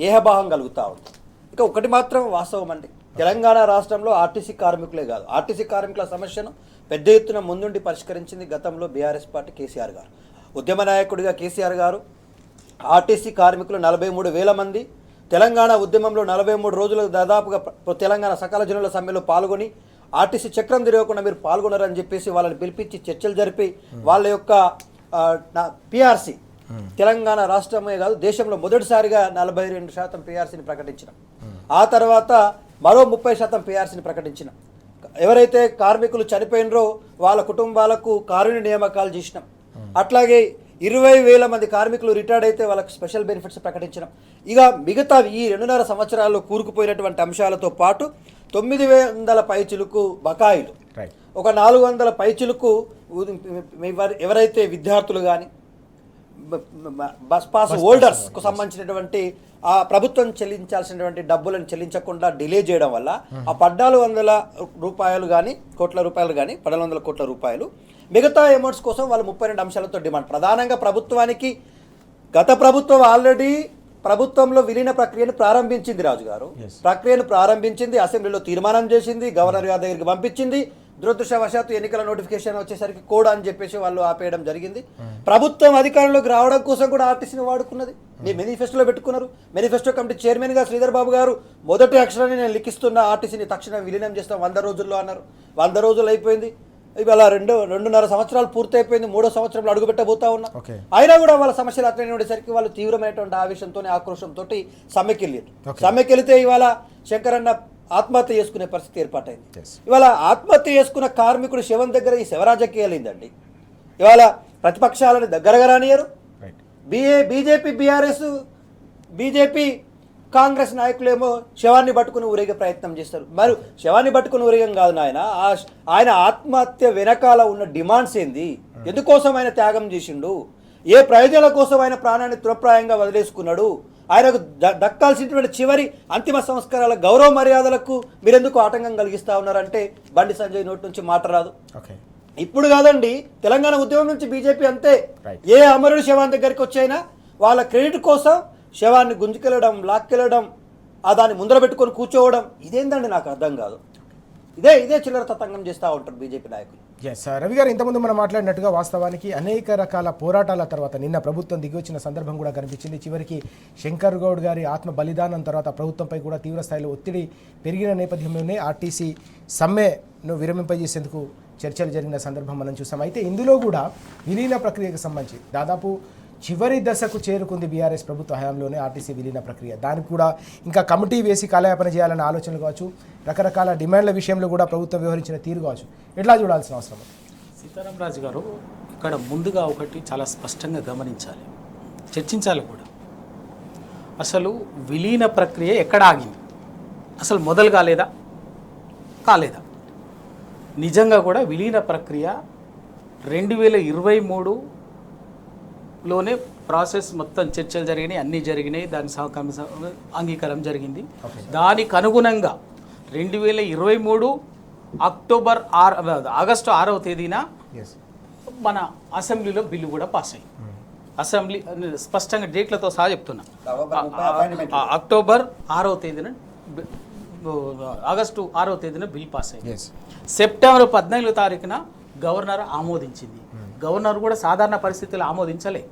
ఏహభావం కలుగుతూ ఉంది. ఇక ఒకటి మాత్రం వాస్తవం అండి, తెలంగాణ రాష్ట్రంలో ఆర్టీసీ కార్మికులే కాదు, ఆర్టీసీ కార్మికుల సమస్యను పెద్ద ఎత్తున ముందుండి పరిష్కరించింది గతంలో బీఆర్ఎస్ పార్టీ కేసీఆర్ గారు. ఉద్యమ నాయకుడిగా కేసీఆర్ గారు ఆర్టీసీ కార్మికులు 43,000 మంది తెలంగాణ ఉద్యమంలో 43 రోజులు దాదాపుగా తెలంగాణ సకల జనుల సమ్మెలో పాల్గొని ఆర్టీసీ చక్రం తిరగకుండా మీరు పాల్గొన్నారని చెప్పేసి వాళ్ళని పిలిపించి చర్చలు జరిపి వాళ్ళ యొక్క పిఆర్సీ తెలంగాణ రాష్ట్రమే కాదు దేశంలో మొదటిసారిగా 42% పిఆర్సీని ప్రకటించినాం. ఆ తర్వాత మరో 30% పిఆర్సీని ప్రకటించినాం. ఎవరైతే కార్మికులు చనిపోయినరో వాళ్ళ కుటుంబాలకు కారుణ్య నియామకాలు చేసినాం. అట్లాగే 20,000 మంది కార్మికులు రిటైర్డ్ అయితే వాళ్ళకి స్పెషల్ బెనిఫిట్స్ ప్రకటించినాం. ఇక మిగతా ఈ 2.5 సంవత్సరాల్లో కూరుకుపోయినటువంటి అంశాలతో పాటు 900 పైచిలుకు బకాయిలు, ఒక 400 పైచిలుకు ఎవరైతే విద్యార్థులు కానీ బస్ పాస్ హోల్డర్స్కు సంబంధించినటువంటి ఆ ప్రభుత్వం చెల్లించాల్సినటువంటి డబ్బులను చెల్లించకుండా డిలే చేయడం వల్ల ఆ 1,400 రూపాయలు కానీ కోట్ల రూపాయలు కానీ 1,400 కోట్ల రూపాయలు మిగతా అమౌంట్స్ కోసం వాళ్ళు 32 అంశాలతో డిమాండ్. ప్రధానంగా ప్రభుత్వానికి గత ప్రభుత్వం ఆల్రెడీ ప్రభుత్వంలో విలీన ప్రక్రియను ప్రారంభించింది, రాజు గారు ప్రక్రియను ప్రారంభించింది, అసెంబ్లీలో తీర్మానం చేసింది, గవర్నర్ గారి దగ్గరికి పంపించింది. దురదృష్టవశాత్తు ఎన్నికల నోటిఫికేషన్ వచ్చేసరికి కోడ్ అని చెప్పేసి వాళ్ళు ఆపేయడం జరిగింది. ప్రభుత్వం అధికారంలోకి రావడం కోసం కూడా ఆర్టీసీని వాడుకున్నది. మీరు మేనిఫెస్టోలో పెట్టుకున్నారు. మేనిఫెస్టో కమిటీ చైర్మన్గా శ్రీధర్ బాబు గారు మొదటి అక్షరాన్ని నేను లిఖిస్తున్న ఆర్టీసీని తక్షణం విలీనం చేస్తాం 100 రోజుల్లో అన్నారు. 100 రోజులు అయిపోయింది. ఇవాళ 2.5 సంవత్సరాలు పూర్తయిపోయింది. 3వ సంవత్సరంలో అడుగుపెట్టబోతా ఉన్నా. అయినా కూడా వాళ్ళ సమస్యలు అట్లనే ఉండేసరికి వాళ్ళు తీవ్రమైనటువంటి ఆవేశంతో ఆక్రోషంతో సమ్మెకెళ్ళారు. సమ్మెకెళ్తే ఇవాళ శంకరన్న ఆత్మహత్య చేసుకునే పరిస్థితి ఏర్పాటైంది. ఇవాళ ఆత్మహత్య చేసుకున్న కార్మికుడు శవం దగ్గర ఈ శవరాజకీయాలేందండి. ఇవాళ ప్రతిపక్షాలను దగ్గరగా రానియరు. బీజేపీ బీఆర్ఎస్ బీజేపీ కాంగ్రెస్ నాయకులేమో శవాన్ని పట్టుకుని ఊరేగే ప్రయత్నం చేస్తారు. మరి శవాన్ని పట్టుకుని ఊరేగం కాదు నాయన, ఆయన ఆత్మహత్య వెనకాల ఉన్న డిమాండ్స్ ఏంది, ఎందుకోసం ఆయన త్యాగం చేసిండు, ఏ ప్రయోజనాల కోసం ఆయన ప్రాణాన్ని తృప్రాయంగా వదిలేసుకున్నాడు, ఆయనకు దక్కాల్సినటువంటి చివరి అంతిమ సంస్కారాల గౌరవ మర్యాదలకు మీరెందుకు ఆటంకం కలిగిస్తా ఉన్నారంటే బండి సంజయ్ నోటి నుంచి మాట రాదు. ఇప్పుడు కాదండి, తెలంగాణ ఉద్యమం నుంచి బీజేపీ అంతే. ఏ అమరుడు శవాన్ని దగ్గరికి వచ్చైనా వాళ్ళ క్రెడిట్ కోసం శవాన్ని గుంజుకెళ్ళడం, లాక్కెళ్ళడం, దాన్ని ముందర పెట్టుకొని కూర్చోవడం, ఇదేందండి నాకు అర్థం కాదు. ఇదే చిల్లర తతంగం చేస్తూ ఉంటారు బీజేపీ నాయకులు. రవి గారు, ఇంతకుముందు మనం మాట్లాడినట్టుగా వాస్తవానికి అనేక రకాల పోరాటాల తర్వాత నిన్న ప్రభుత్వం దిగి వచ్చిన సందర్భం కూడా కనిపించింది. చివరికి శంకర్ గౌడ్ గారి ఆత్మ బలిదానం తర్వాత ప్రభుత్వంపై కూడా తీవ్ర స్థాయిలో ఒత్తిడి పెరిగిన నేపథ్యంలోనే ఆర్టీసీ సమ్మెను విరమింపజేసేందుకు చర్చలు జరిగిన సందర్భం మనం చూసాం. అయితే ఇందులో కూడా విలీన ప్రక్రియకు సంబంధించి దాదాపు చివరి దశకు చేరుకుంది బీఆర్ఎస్ ప్రభుత్వ హయాంలోనే ఆర్టీసీ విలీన ప్రక్రియ. దానికి కూడా ఇంకా కమిటీ వేసి కాలయాపన చేయాలన్న ఆలోచనలు కావచ్చు, రకరకాల డిమాండ్ల విషయంలో కూడా ప్రభుత్వం వ్యవహరించిన తీరు కావచ్చు, ఎట్లా చూడాల్సిన అవసరం? సీతారాం రాజు గారు, ఇక్కడ ముందుగా ఒకటి చాలా స్పష్టంగా గమనించాలి, చర్చించాలి కూడా. అసలు విలీన ప్రక్రియ ఎక్కడ ఆగింది? అసలు మొదలు కాలేదా? నిజంగా కూడా విలీన ప్రక్రియ 2023లోనే ప్రాసెస్ మొత్తం చర్చలు జరిగినాయి, అన్నీ జరిగినాయి, దాని అంగీకారం జరిగింది. దానికి అనుగుణంగా 2023 ఆగస్టు 6వ తేదీన మన అసెంబ్లీలో బిల్లు కూడా పాస్ అయింది. అసెంబ్లీ స్పష్టంగా డేట్లతో సహా చెప్తున్నా, అక్టోబర్ 6వ తేదీన ఆగస్టు 6వ తేదీన బిల్ పాస్ అయింది. ఎస్. సెప్టెంబర్ 14వ తారీఖున గవర్నర్ ఆమోదించింది. గవర్నర్ కూడా సాధారణ పరిస్థితుల్లో ఆమోదించలే.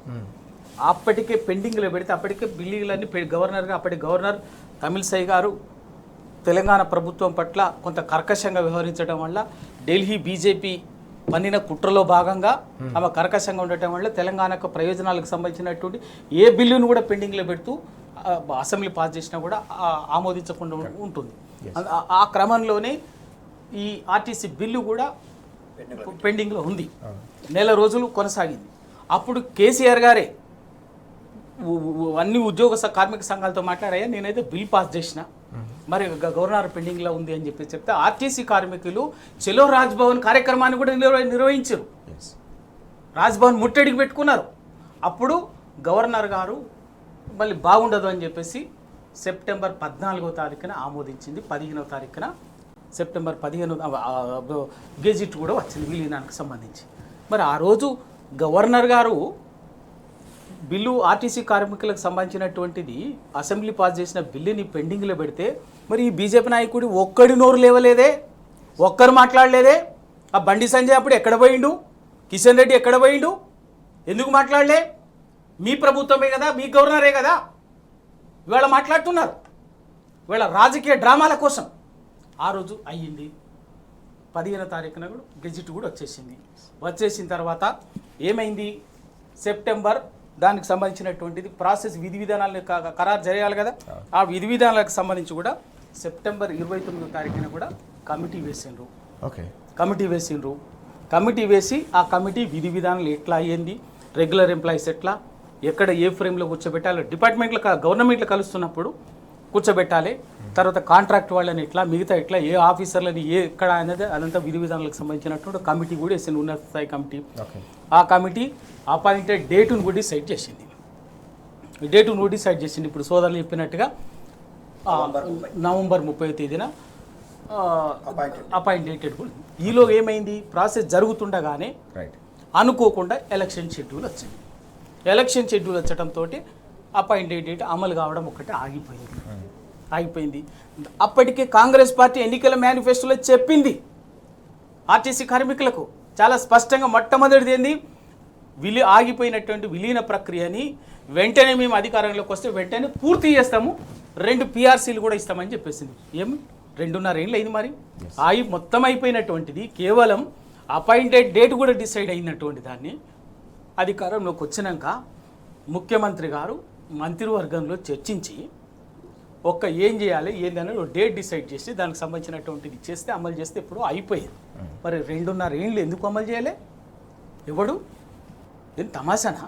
అప్పటికే పెండింగ్లో పెడితే అప్పటికే బిల్లులన్నీ గవర్నర్గా అప్పటి గవర్నర్ తమిళసై గారు తెలంగాణ ప్రభుత్వం పట్ల కొంత కర్కశంగా వ్యవహరించడం వల్ల ఢిల్లీ బీజేపీ పన్నిన కుట్రలో భాగంగా ఆమె కర్కశంగా ఉండటం వల్ల తెలంగాణకు ప్రయోజనాలకు సంబంధించినటువంటి ఏ బిల్లును కూడా పెండింగ్లో పెడుతూ అసెంబ్లీ పాస్ చేసినా కూడా ఆమోదించకుండా ఉంటుంది. ఆ క్రమంలోనే ఈ ఆర్టీసీ బిల్లు కూడా పెండింగ్లో ఉంది. నెల రోజులు కొనసాగింది. అప్పుడు కేసీఆర్ గారే అన్ని కార్మిక సంఘాలతో మాట్లాడాయా, నేనైతే బిల్ పాస్ చేసిన, మరి గవర్నర్ పెండింగ్లో ఉంది అని చెప్పి చెప్తే ఆర్టీసీ కార్మికులు చెలో రాజ్భవన్ కార్యక్రమాన్ని కూడా నిర్వహించారు. రాజ్భవన్ ముట్టడికి పెట్టుకున్నారు. అప్పుడు గవర్నర్ గారు మళ్ళీ బాగుండదు అని చెప్పేసి సెప్టెంబర్ 14వ తారీఖున ఆమోదించింది. 15వ తారీఖున సెప్టెంబర్ 15 గెజిట్ కూడా వచ్చింది విలీనానికి సంబంధించి. మరి ఆ రోజు గవర్నర్ గారు బిల్లు ఆర్టీసీ కార్మికులకు సంబంధించినటువంటిది అసెంబ్లీ పాస్ చేసిన బిల్లుని పెండింగ్లో పెడితే మరి ఈ బీజేపీ నాయకుడు ఒక్కడి నోరు లేవలేదే, ఒక్కరు మాట్లాడలేదే. ఆ బండి సంజయ్ అప్పుడు ఎక్కడ పోయిండు, కిషన్ రెడ్డి ఎక్కడ పోయిండు, ఎందుకు మాట్లాడలే? మీ ప్రభుత్వమే కదా, మీ గవర్నరే కదా. ఇవాళ మాట్లాడుతున్నారు, ఇవాళ రాజకీయ డ్రామాల కోసం. ఆ రోజు అయ్యింది. 15వ తారీఖున కూడా గెజిట్ కూడా వచ్చేసింది. వచ్చేసిన తర్వాత ఏమైంది, సెప్టెంబర్ దానికి సంబంధించినటువంటిది ప్రాసెస్ విధి విధానాలను ఖరారు చేయాలి కదా. ఆ విధి విధానాలకు సంబంధించి కూడా సెప్టెంబర్ 29వ తారీఖున కూడా కమిటీ వేసిండ్రు. ఓకే, కమిటీ వేసి ఆ కమిటీ విధి విధానాలు ఎట్లా అయ్యింది, రెగ్యులర్ ఎంప్లాయీస్ ఎట్లా, ఎక్కడ ఏ ఫ్రేమ్లో కూర్చోబెట్టాలి, డిపార్ట్మెంట్లో గవర్నమెంట్లో కలుస్తున్నప్పుడు కూర్చోబెట్టాలి, తర్వాత కాంట్రాక్ట్ వాళ్ళని ఎట్లా, మిగతా ఎట్లా, ఏ ఆఫీసర్లని ఎక్కడ అనేది అదంతా విధి విధానాలకు సంబంధించినటువంటి కమిటీ కూడా వేసింది, ఉన్నత స్థాయి కమిటీ. ఆ కమిటీ అపాయింటెడ్ డేటును కూడా డిసైడ్ చేసింది. ఇప్పుడు సోదరులు చెప్పినట్టుగా నవంబర్ 30వ తేదీన అపాయింటెడ్ కూడా. ఈలో ఏమైంది, ప్రాసెస్ జరుగుతుండగానే అనుకోకుండా ఎలక్షన్ షెడ్యూల్ వచ్చింది. ఎలక్షన్ షెడ్యూల్ వచ్చడంతో అపాయింటెడ్ డేట్ అమలు కావడం ఒకటి ఆగిపోయింది. అప్పటికే కాంగ్రెస్ పార్టీ ఎన్నికల మేనిఫెస్టోలో చెప్పింది ఆర్టీసీ కార్మికులకు చాలా స్పష్టంగా. మొట్టమొదటిది ఏంది, ఆగిపోయినటువంటి విలీన ప్రక్రియని వెంటనే మేము అధికారంలోకి వస్తే వెంటనే పూర్తి చేస్తాము, 2 PRCలు కూడా ఇస్తామని చెప్పేసింది. 2.5 ఏళ్ళు అయింది. మరి మొత్తం అయిపోయినటువంటిది కేవలం అపాయింటెడ్ డేట్ కూడా డిసైడ్ అయినటువంటి దాన్ని అధికారంలోకి వచ్చినాక ముఖ్యమంత్రి గారు మంత్రివర్గంలో చర్చించి ఏం చేయాలి ఏందని డేట్ డిసైడ్ చేసి దానికి సంబంధించినటువంటిది చేస్తే అమలు చేస్తే ఇప్పుడు అయిపోయేది. మరి 2.5 ఏళ్ళు ఎందుకు అమలు చేయలే? ఎవడు ఏం తమాషానా?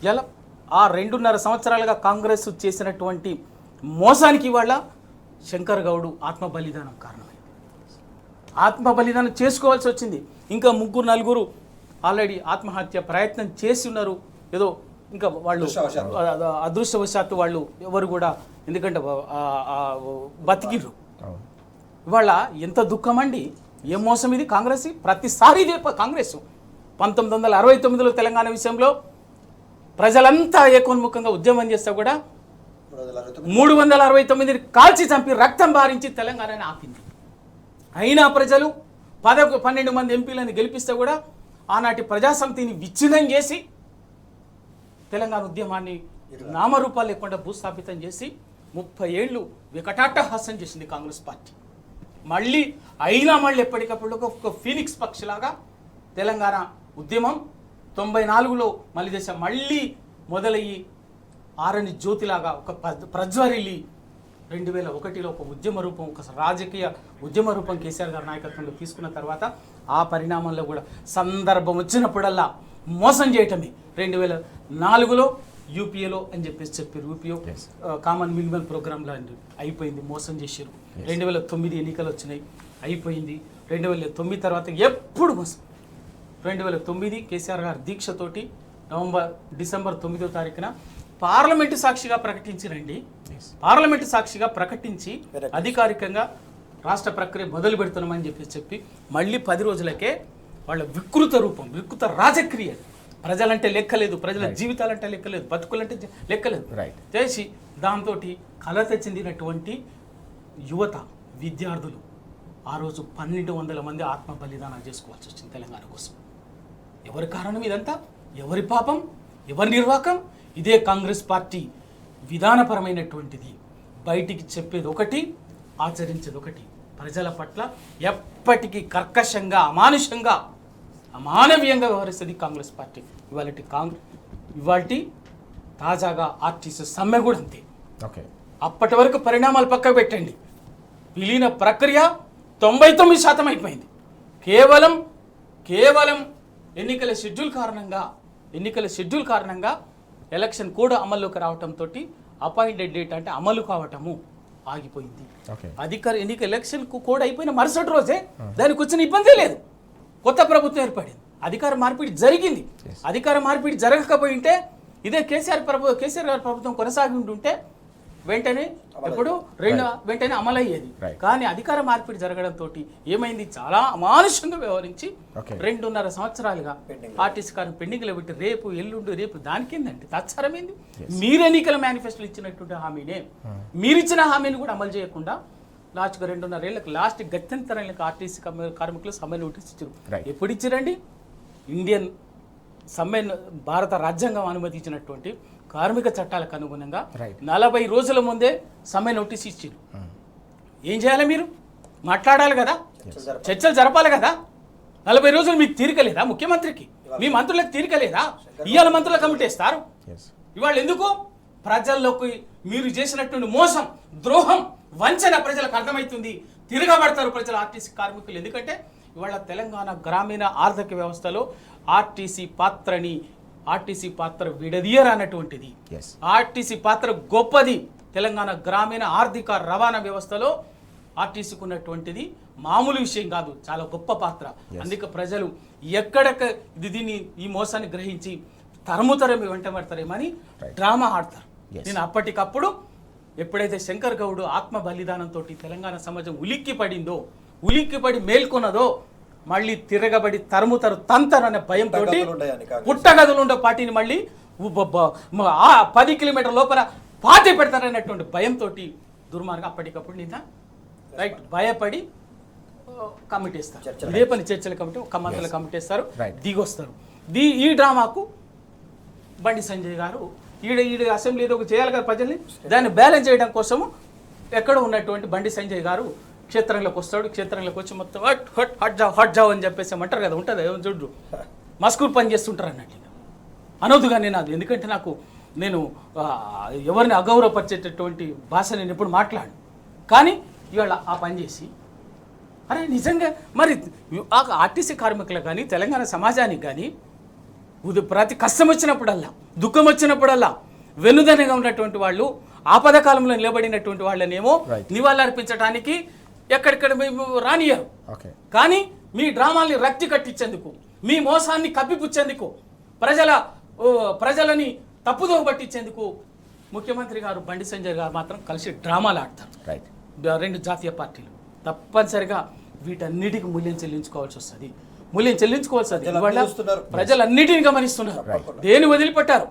ఇలా ఆ 2.5 సంవత్సరాలుగా కాంగ్రెస్ చేసినటువంటి మోసానికి ఇవాళ శంకర్ గౌడ్ ఆత్మ బలిదానం కారణమైంది. ఆత్మ బలిదానం చేసుకోవాల్సి వచ్చింది. ఇంకా 3-4 ఆల్రెడీ ఆత్మహత్య ప్రయత్నం చేసి ఉన్నారు. ఏదో ఇంకా వాళ్ళు అదృష్టవశాత్తు వాళ్ళు ఎవరు కూడా, ఎందుకంటే బతికిర్రు. ఇవాళ ఎంత దుఃఖం అండి, ఏం మోసం ఇది కాంగ్రెస్. ప్రతిసారి ఇదే కాంగ్రెస్. 1969లో తెలంగాణ విషయంలో ప్రజలంతా ఏకోన్ముఖంగా ఉద్యమం చేస్తే కూడా 369 కాల్చి చంపి రక్తం బారించి తెలంగాణని ఆపింది. అయినా ప్రజలు 12 మంది ఎంపీలను గెలిపిస్తే కూడా ఆనాటి ప్రజాసమితిని విచ్ఛిన్నం చేసి తెలంగాణ ఉద్యమాన్ని నామరూపాలు లేకుండా భూస్థాపితం చేసి 30 ఏళ్ళు వికటాట్టహాసం చేసింది కాంగ్రెస్ పార్టీ. మళ్ళీ ఎప్పటికప్పుడు ఒక ఫీనిక్స్ పక్షిలాగా తెలంగాణ ఉద్యమం 94లో మళ్ళీ దేశం మళ్ళీ మొదలయ్యి ఆరని జ్యోతిలాగా ఒక ప్రజ్వరిల్లి 2001లో ఒక ఉద్యమ రూపం, ఒక రాజకీయ ఉద్యమ రూపం కేసీఆర్ గారి నాయకత్వంలో తీసుకున్న తర్వాత ఆ పరిణామంలో కూడా సందర్భం వచ్చినప్పుడల్లా మోసం చేయటమే. 2004లో యూపీఏలో అని చెప్పారు. యూపీఓ కామన్ మినిమం ప్రోగ్రాంలో అయిపోయింది, మోసం చేశారు. 2009 ఎన్నికలు వచ్చినాయి, అయిపోయింది. 2009 తర్వాత ఎప్పుడు మోసం. 2009 కేసీఆర్ గారి దీక్షతోటి డిసెంబర్ 9వ తారీఖున పార్లమెంటు సాక్షిగా ప్రకటించిరండి. పార్లమెంటు సాక్షిగా ప్రకటించి అధికారికంగా రాష్ట్ర ప్రక్రియ మొదలు పెడుతున్నామని చెప్పి మళ్ళీ 10 రోజులకే వాళ్ళ వికృత రాజక్రియ, ప్రజలంటే లెక్కలేదు, ప్రజల జీవితాలంటే లెక్కలేదు, బతుకులంటే లెక్కలేదు చేసి దాంతో కలత చెందినటువంటి యువత విద్యార్థులు ఆ రోజు 1200 మంది ఆత్మ బలిదానాలు చేసుకోవాల్సి వచ్చింది తెలంగాణ కోసం. ఎవరి కారణం ఇదంతా? ఎవరి పాపం? ఎవరి నిర్వాకం? ఇదే కాంగ్రెస్ పార్టీ విధానపరమైనటువంటిది. బయటికి చెప్పేది ఒకటి, ఆచరించేది ఒకటి. ప్రజల పట్ల ఎప్పటికీ కర్కశంగా, అమానుషంగా, అమానవీయంగా వ్యవహరిస్తుంది కాంగ్రెస్ పార్టీ. ఇవాళ తాజాగా ఆర్టీసీ సమ్మె కూడా అంతే. ఓకే, అప్పటి వరకు పరిణామాలు పక్కకు పెట్టండి. విలీన ప్రక్రియ 99% అయిపోయింది. కేవలం ఎన్నికల షెడ్యూల్ కారణంగా ఎలక్షన్ కోడ్ అమల్లోకి రావడంతో అపాయింటెడ్ డేట్ అంటే అమలు కావటము ఆగిపోయింది. ఎన్నికల ఎలక్షన్ కోడ్ అయిపోయిన మరుసటి రోజే దానికి వచ్చిన ఇబ్బంది లేదు. కొత్త ప్రభుత్వం ఏర్పడింది, అధికార మార్పిడి జరిగింది. అధికార మార్పిడి జరగకపోయింటే ఇదే కేసీఆర్ గారి ప్రభుత్వం కొనసాగి ఉంటుంటే వెంటనే అమలయ్యేది. కానీ అధికార మార్పిడి జరగడంతో ఏమైంది? చాలా అమానుషంగా వ్యవహరించి 2.5 సంవత్సరాలుగా ఆర్టీసీ కార్మికులు పెండింగ్లో పెట్టి రేపు దానికేందండి తత్సరమైంది. మీరు ఎన్నికల మేనిఫెస్టోలు ఇచ్చినటువంటి హామీనే, మీరిచ్చిన హామీని కూడా అమలు చేయకుండా లాస్ట్గా 2.5 ఏళ్ళకి లాస్ట్ గత్యంతరాలకు ఆర్టీసీ కార్మికులు సమ్మె నోటీస్ ఇచ్చారు. ఎప్పుడు ఇచ్చారండి? ఇండియన్ సమ్మె భారత రాజ్యాంగం అనుమతించినటువంటి కార్మిక చట్టాలకు అనుగుణంగా 40 రోజుల ముందే సమ్మె నోటీస్ ఇచ్చారు. ఏం చేయాలి? మీరు మాట్లాడాలి కదా, చర్చలు జరపాలి కదా. 40 రోజులు మీకు తీరికలేదా? ముఖ్యమంత్రికి, మీ మంత్రులకు తీరికలేదా? ఇవాళ మంత్రులకు కమిటేస్తారు. ఇవాళ ఎందుకు? ప్రజల్లోకి మీరు చేసినటువంటి మోసం, ద్రోహం, వంచన ప్రజలకు అర్థమవుతుంది. తిరగబడతారు ప్రజలు ఆర్టీసీ కార్మికులు. ఎందుకంటే ఇవాళ తెలంగాణ గ్రామీణ ఆర్థిక వ్యవస్థలో ఆర్టీసీ పాత్ర విడదీయరానటువంటిది. ఆర్టీసీ పాత్ర గొప్పది. తెలంగాణ గ్రామీణ ఆర్థిక రవాణా వ్యవస్థలో ఆర్టీసీకి ఉన్నటువంటిది మామూలు విషయం కాదు, చాలా గొప్ప పాత్ర. అందుకే ప్రజలు దీన్ని ఈ మోసాన్ని గ్రహించి తరమి వెంటబడతారేమని డ్రామా ఆడతారు. నేను అప్పటికప్పుడు ఎప్పుడైతే శంకర్ గౌడ్ ఆత్మ బలిదానంతో తెలంగాణ సమాజం ఉలిక్కిపడి మేల్కొన్నదో, మళ్ళీ తిరగబడి తరుముతారు తంతరనే భయంతో పుట్టగదులు ఉండే పార్టీని మళ్ళీ 10 కిలోమీటర్ల లోపల పార్టీ పెడతారనేటువంటి భయంతో దుర్మార్గం అప్పటికప్పుడు భయపడి కమిటీ ఇస్తారు. ఇదే పని చర్చల కమిటీ, కమంతల కమిటీ ఇస్తారు, దిగొస్తారు. ఈ డ్రామాకు బండి సంజయ్ గారు ఈడ అసెంబ్లీ ఏదో చేయాలి కదా ప్రజల్ని, దాన్ని బ్యాలెన్స్ చేయడం కోసము ఎక్కడ ఉన్నటువంటి బండి సంజయ్ గారు క్షేత్రంలోకి వస్తాడు. క్షేత్రంలోకి వచ్చి మొత్తం హట్ జావ్ అని చెప్పేసి అంటారు కదా, ఉంటుంది చూడు, మస్కూర్ పని చేస్తుంటారు అన్నట్టు. అనవద్దుగా నేను అది, ఎందుకంటే నేను ఎవరిని అగౌరవపరిచేటటువంటి భాష నేను ఎప్పుడు మాట్లాడు. కానీ ఇవాళ ఆ పని చేసి అరే నిజంగా మరి ఆర్టీసీ కార్మికులకు కానీ తెలంగాణ సమాజానికి కానీ ప్రతి కష్టం వచ్చినప్పుడల్లా, దుఃఖం వచ్చినప్పుడల్లా వెన్నుదనగా ఉన్నటువంటి వాళ్ళు, ఆపద కాలంలో నిలబడినటువంటి వాళ్ళనేమో నివాళులర్పించడానికి ఎక్కడిక్కడ మేము రానియరు. కానీ మీ డ్రామాల్ని రక్తి కట్టించేందుకు, మీ మోసాన్ని కప్పిపుచ్చేందుకు, ప్రజలని తప్పుదోవ పట్టించేందుకు ముఖ్యమంత్రి గారు బండి సంజయ్ గారు మాత్రం కలిసి డ్రామాలు ఆడతారు. 2 జాతీయ పార్టీలు తప్పనిసరిగా వీటన్నిటికీ మూల్యం చెల్లించుకోవాల్సి వస్తుంది. ఇవాళ ప్రజలన్నిటిని గమనిస్తున్నారు, దేని వదిలిపెట్టారు.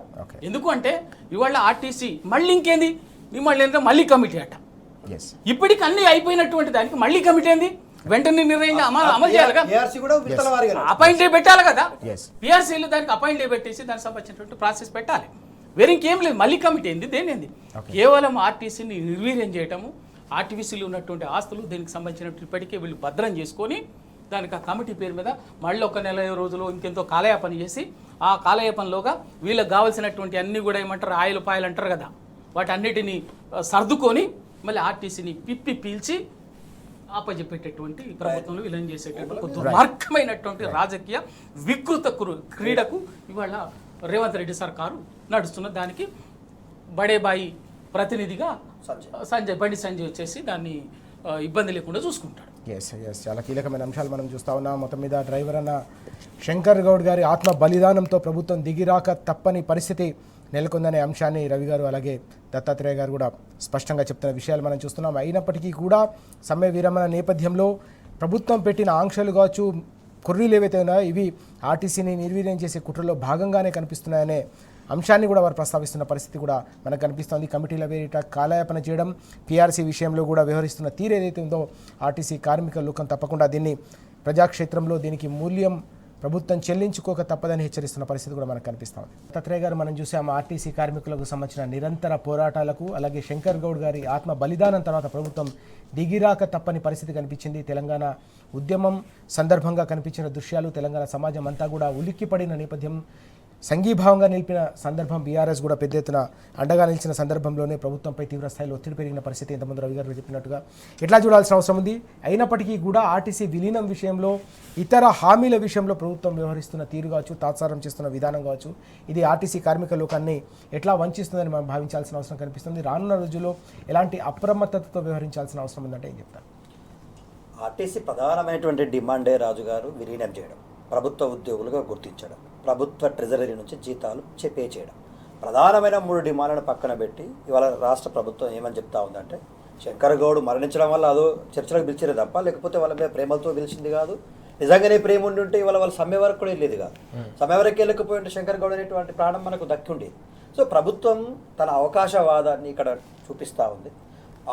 ఎందుకు అంటే ఇవాళ ఆర్టీసీ మళ్ళీ ఇంకేంది, మళ్ళీ కమిటీ అట. ఇప్పటికి అన్ని అయిపోయినటువంటి దానికి మళ్ళీ కమిటీ ఏంది? వెంటనే నిర్ణయంగా అమలు చేయాలి కదా, అపాయింట్ పెట్టాలి కదా. పిఆర్సీలు దానికి అపాయింట్ పెట్టేసి దానికి సంబంధించినటువంటి ప్రాసెస్ పెట్టాలి. వేరే ఇంకేం లేదు. మళ్ళీ కమిటీ ఏంది? దేనింది? కేవలం ఆర్టీసీని నిర్వీర్యం చేయటము, ఆర్టీసీలు ఉన్నటువంటి ఆస్తులు దీనికి సంబంధించినటువంటి ఇప్పటికే వీళ్ళు భద్రం చేసుకొని దానికి ఆ కమిటీ పేరు మీద మళ్ళీ 1 నెల రోజులు ఇంకెంతో కాలయాపన చేసి, ఆ కాలయాపనలోగా వీళ్ళకి కావాల్సినటువంటి అన్నీ కూడా ఏమంటారు, ఆయిల్ పాయలు అంటారు కదా, వాటన్నిటిని సర్దుకొని మళ్ళీ ఆర్టీసీని పీల్చి ఆపజెప్పేటటువంటి ప్రభుత్వంలో విలయం చేసేటటువంటి దుర్మార్గమైనటువంటి రాజకీయ వికృత క్రీడకు ఇవాళ రేవంత్ రెడ్డి సర్కారు నడుస్తున్న. దానికి బడేబాయి ప్రతినిధిగా బండి సంజయ్ వచ్చేసి దాన్ని ఇబ్బంది లేకుండా చూసుకుంటాడు. చాలా కీలకమైన అంశాలు మనం చూస్తా ఉన్నాం. మొత్తం మీద డ్రైవర్ అన్న శంకర్ గౌడ్ గారి ఆత్మ బలిదానంతో ప్రభుత్వం దిగిరాక తప్పని పరిస్థితి నెలకొందనే అంశాన్ని రవి గారు అలాగే దత్తాత్రేయ గారు కూడా స్పష్టంగా చెప్తున్న విషయాలు మనం చూస్తున్నాం. అయినప్పటికీ కూడా సమ్మె విరమణ నేపథ్యంలో ప్రభుత్వం పెట్టిన ఆంక్షలు కావచ్చు, కొర్రీలు ఏవైతే ఉన్నాయో ఇవి ఆర్టీసీని నిర్వీర్యం చేసే కుట్రలో భాగంగానే కనిపిస్తున్నాయనే అంశాన్ని కూడా వారు ప్రస్తావిస్తున్న పరిస్థితి కూడా మనకు కనిపిస్తోంది. కమిటీల పేరిట కాలయాపన చేయడం, పీఆర్సీ విషయంలో కూడా వ్యవహరిస్తున్న తీరు ఏదైతే ఉందో ఆర్టీసీ కార్మిక లోకం తప్పకుండా దీన్ని ప్రజాక్షేత్రంలో దీనికి మూల్యం ప్రభుత్వం చెల్లించుకోక తప్పదని హెచ్చరిస్తున్న పరిస్థితి కూడా మనకు కనిపిస్తుంది. దత్తాత్రేయ గారు మనం చూసాము ఆర్టీసీ కార్మికులకు సంబంధించిన నిరంతర పోరాటాలకు, అలాగే శంకర్ గౌడ్ గారి ఆత్మ బలిదానం తర్వాత ప్రభుత్వం దిగిరాక తప్పని పరిస్థితి కనిపించింది. తెలంగాణ ఉద్యమం సందర్భంగా కనిపించిన దృశ్యాలు, తెలంగాణ సమాజం అంతా కూడా ఉలిక్కిపడిన నేపథ్యం, సంఘీభావంగా నిలిపిన సందర్భం, బీఆర్ఎస్ కూడా పెద్ద ఎత్తున అండగా నిలిచిన సందర్భంలోనే ప్రభుత్వంపై తీవ్ర స్థాయిలో ఒత్తిడి పెరిగిన పరిస్థితి ఇంతకుముందు రవి గారు చెప్పినట్టుగా ఎట్లా చూడాల్సిన అవసరం ఉంది. అయినప్పటికీ కూడా ఆర్టీసీ విలీనం విషయంలో, ఇతర హామీల విషయంలో ప్రభుత్వం వ్యవహరిస్తున్న తీరు కావచ్చు, తాత్సారం చేస్తున్న విధానం కావచ్చు, ఇది ఆర్టీసీ కార్మిక లోకాన్ని ఎట్లా వంచిస్తుందని మనం భావించాల్సిన అవసరం కనిపిస్తుంది. రానున్న రోజుల్లో ఎలాంటి అప్రమత్తతతో వ్యవహరించాల్సిన అవసరం ఉందంటే ఏం చెప్తారు? ఆర్టీసీ ప్రధానమైనటువంటి డిమాండే రాజుగారు విలీనం చేయడం, ప్రభుత్వ ఉద్యోగులుగా గుర్తించడం, ప్రభుత్వ ట్రెజరీ నుంచి జీతాలు పే చేయడం. ప్రధానమైన 3 డిమాండ్లను పక్కన పెట్టి ఇవాళ రాష్ట్ర ప్రభుత్వం ఏమని చెప్తా ఉందంటే, శంకర్ గౌడ్ మరణించడం వల్ల అదో చర్చలకు పిలిచారే తప్ప, లేకపోతే వాళ్ళ మీద ప్రేమలతో పిలిచింది కాదు. నిజంగానే ప్రేమ ఉండి ఉంటే ఇవాళ వాళ్ళ సమ్మె వరకు కూడా వెళ్ళేది కాదు. సమ్మె వరకు వెళ్ళకపోయింటే శంకర్ గౌడ్ అనేటువంటి ప్రాణం మనకు దక్కి ఉండేది. సో ప్రభుత్వం తన అవకాశవాదాన్ని ఇక్కడ చూపిస్తూ ఉంది.